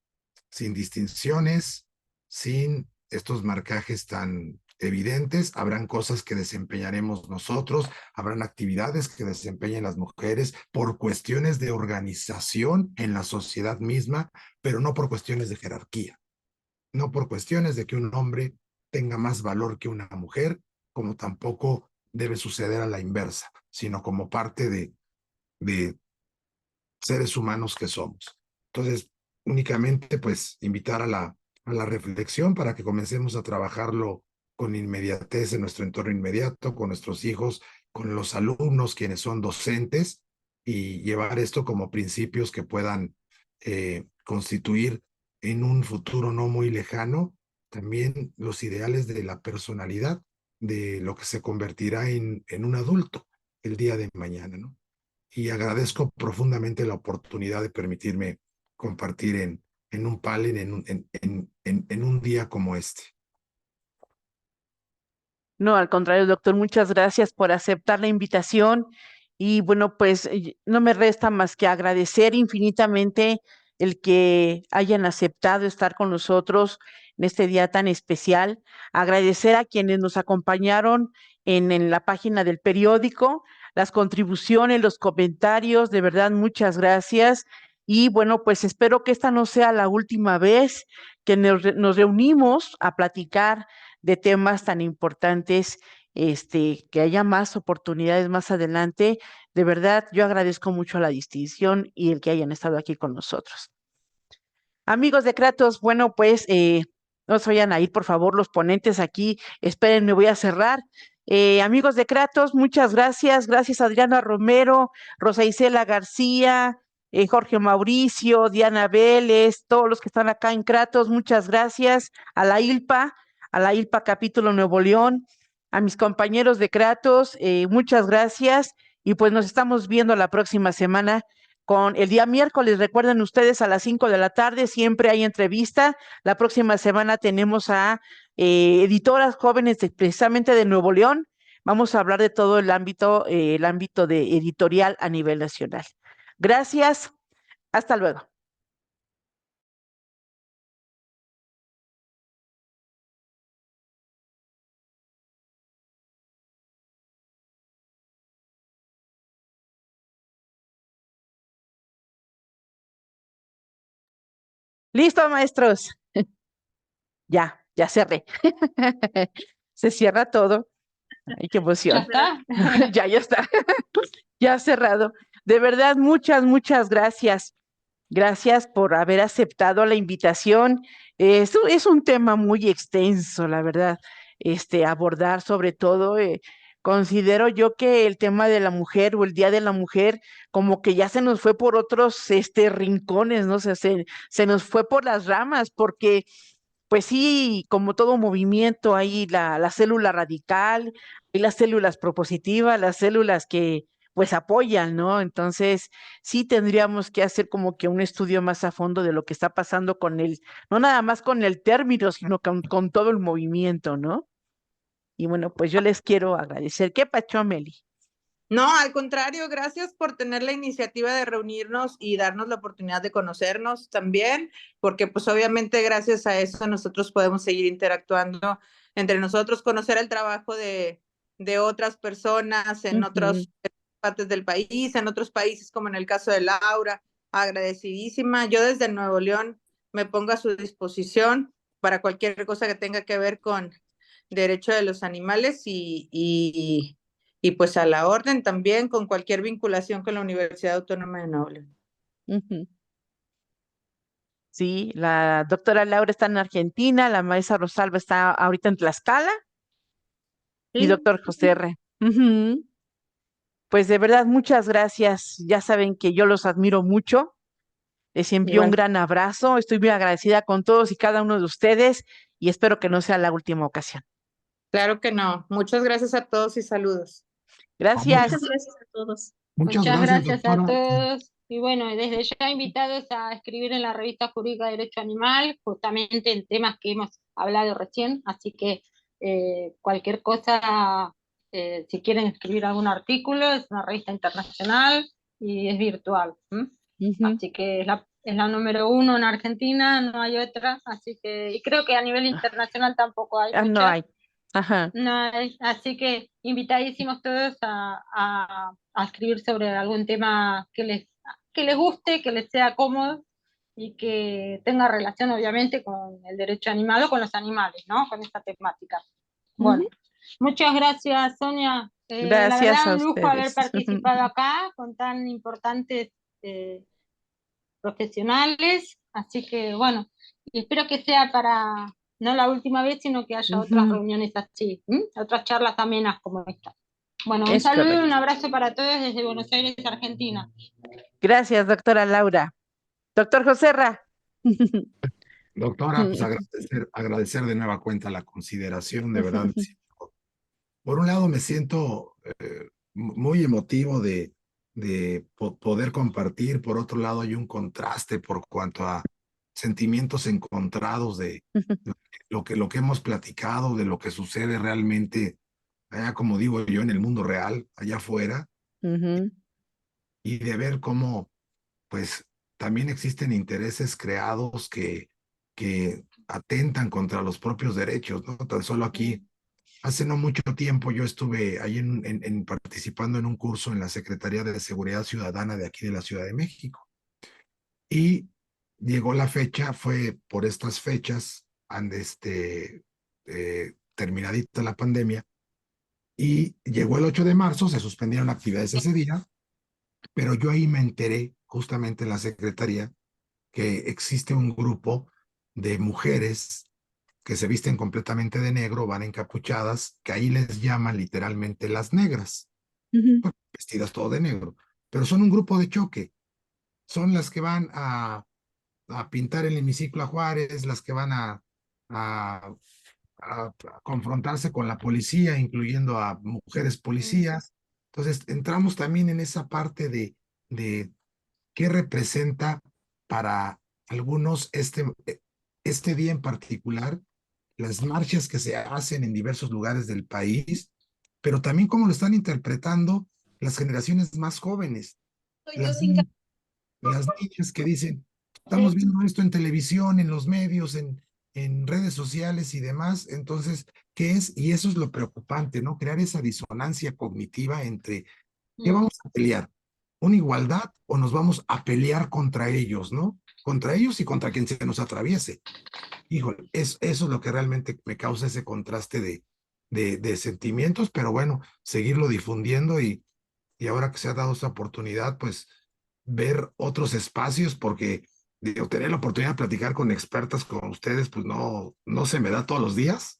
sin distinciones, sin estos marcajes tan evidentes. Habrán cosas que desempeñaremos nosotros, habrán actividades que desempeñen las mujeres por cuestiones de organización en la sociedad misma, pero no por cuestiones de jerarquía, no por cuestiones de que un hombre tenga más valor que una mujer, como tampoco debe suceder a la inversa, sino como parte de seres humanos que somos. Entonces, únicamente pues invitar a la reflexión para que comencemos a trabajarlo con inmediatez en nuestro entorno inmediato, con nuestros hijos, con los alumnos, quienes son docentes, y llevar esto como principios que puedan constituir en un futuro no muy lejano también los ideales de la personalidad, de lo que se convertirá en un adulto el día de mañana, ¿no? Y agradezco profundamente la oportunidad de permitirme compartir en un panel, en un día como este. No, al contrario, doctor, muchas gracias por aceptar la invitación y bueno, pues no me resta más que agradecer infinitamente el que hayan aceptado estar con nosotros en este día tan especial, agradecer a quienes nos acompañaron en la página del periódico, las contribuciones, los comentarios, de verdad, muchas gracias. Y bueno, pues espero que esta no sea la última vez que nos reunimos a platicar de temas tan importantes, que haya más oportunidades más adelante. De verdad, yo agradezco mucho la distinción y el que hayan estado aquí con nosotros. Amigos de Kratos, bueno, pues no se vayan a ir, por favor, los ponentes aquí. Esperen, me voy a cerrar. Amigos de Kratos, muchas gracias. Gracias Adriana Romero, Rosa Isela García, Jorge Mauricio, Diana Vélez, todos los que están acá en Kratos, muchas gracias. A la ILPA Capítulo Nuevo León, a mis compañeros de Kratos, muchas gracias. Y pues nos estamos viendo la próxima semana con el día miércoles. Recuerden ustedes a las 5 de la tarde, siempre hay entrevista. La próxima semana tenemos a editoras jóvenes precisamente de Nuevo León. Vamos a hablar de todo el ámbito de editorial a nivel nacional. Gracias. Hasta luego. Listo, maestros. Ya cerré. Se cierra todo. Ay, qué ¿Ya emoción. está? Ya está. Ya cerrado. De verdad, muchas gracias. Gracias por haber aceptado la invitación. Es un tema muy extenso, la verdad, abordar sobre todo. Considero yo que el tema de la mujer o el Día de la Mujer, como que ya se nos fue por otros, rincones, ¿no? Se nos fue por las ramas, porque pues sí, como todo movimiento, hay la célula radical, hay las células propositivas, las células que pues apoyan, ¿no? Entonces, sí tendríamos que hacer como que un estudio más a fondo de lo que está pasando con no nada más con el término, sino con todo el movimiento, ¿no? Y bueno, pues yo les quiero agradecer. ¿Qué pacho, Meli? No, al contrario, gracias por tener la iniciativa de reunirnos y darnos la oportunidad de conocernos también, porque pues obviamente gracias a eso nosotros podemos seguir interactuando entre nosotros, conocer el trabajo de otras personas en Ujú. otras partes del país, en otros países, como en el caso de Laura, agradecidísima. Yo desde Nuevo León me pongo a su disposición para cualquier cosa que tenga que ver con derecho de los animales y pues a la orden también con cualquier vinculación con la Universidad Autónoma de Nuevo León. Ujú. Sí, la doctora Laura está en Argentina, la maestra Rosalba está ahorita en Tlaxcala y Sí, doctor José R. Ujú. Pues de verdad, muchas gracias. Ya saben que yo los admiro mucho. Les envío un Igual, gran abrazo. Estoy muy agradecida con todos y cada uno de ustedes y espero que no sea la última ocasión. claro que no. Muchas gracias a todos y saludos. muchas Gracias. gracias a todos. Muchas Muchas gracias, gracias a doctora. todos. Y bueno, desde ya invitados a escribir en la revista jurídica de Derecho Animal, justamente en temas que hemos hablado recién. Así que cualquier cosa, si quieren escribir algún artículo, es una revista internacional y es virtual. Ujú. Así que es la número uno en Argentina, no hay otra. Así que, y creo que a nivel internacional tampoco hay No muchas. hay. Ajá. No, así que invitadísimos todos a escribir sobre algún tema que les guste, que les sea cómodo y que tenga relación obviamente con el derecho animal o con los animales, ¿no? Con esta temática. Bueno, Ujú. muchas gracias, Sonia. La Gracias verdad, a un lujo haber ustedes. participado acá con tan importantes eh, profesionales, así que bueno, y espero que sea para no la última vez, sino que haya otras Ujú. reuniones así, otras charlas amenas como esta. Bueno, un Es saludo y un correcto. abrazo para todos desde Buenos Aires, Argentina. Gracias, doctora Laura. Doctor Joserra. Doctora, pues agradecer de nueva cuenta la consideración, de verdad. Por un lado me siento muy emotivo de poder compartir, por otro lado hay un contraste por cuanto a sentimientos encontrados de lo que hemos platicado, de lo que sucede realmente allá, como digo yo, en el mundo real, allá afuera, Ujú. y de ver cómo, pues, también existen intereses creados que atentan contra los propios derechos, ¿no? Tan solo aquí, hace no mucho tiempo, yo estuve ahí participando en un curso en la Secretaría de Seguridad Ciudadana de aquí de la Ciudad de México. Y llegó la fecha, fue por estas fechas, terminadita la pandemia, y llegó el 8 de marzo, se suspendieron actividades ese día, pero yo ahí me enteré justamente en la secretaría que existe un grupo de mujeres que se visten completamente de negro, van encapuchadas, que ahí les llaman literalmente las negras, Ujú. vestidas todo de negro, pero son un grupo de choque, son las que van a pintar el hemiciclo a Juárez, las que van a, a confrontarse con la policía, incluyendo a mujeres policías. Entonces, entramos también en esa parte de qué representa para algunos este día en particular, las marchas que se hacen en diversos lugares del país, pero también cómo lo están interpretando las generaciones más jóvenes, las, las niñas que dicen, estamos viendo esto en televisión, en los medios, en redes sociales y demás, entonces, ¿qué es? Y eso es lo preocupante, ¿no? Crear esa disonancia cognitiva entre ¿qué vamos a pelear? ¿Una igualdad o nos vamos a pelear contra ellos, no? Contra ellos y contra quien se nos atraviese. Híjole, eso es lo que realmente me causa ese contraste de sentimientos, pero bueno, seguirlo difundiendo y ahora que se ha dado esta oportunidad, pues ver otros espacios, porque digo, tener la oportunidad de platicar con expertas como ustedes, pues no se me da todos los días.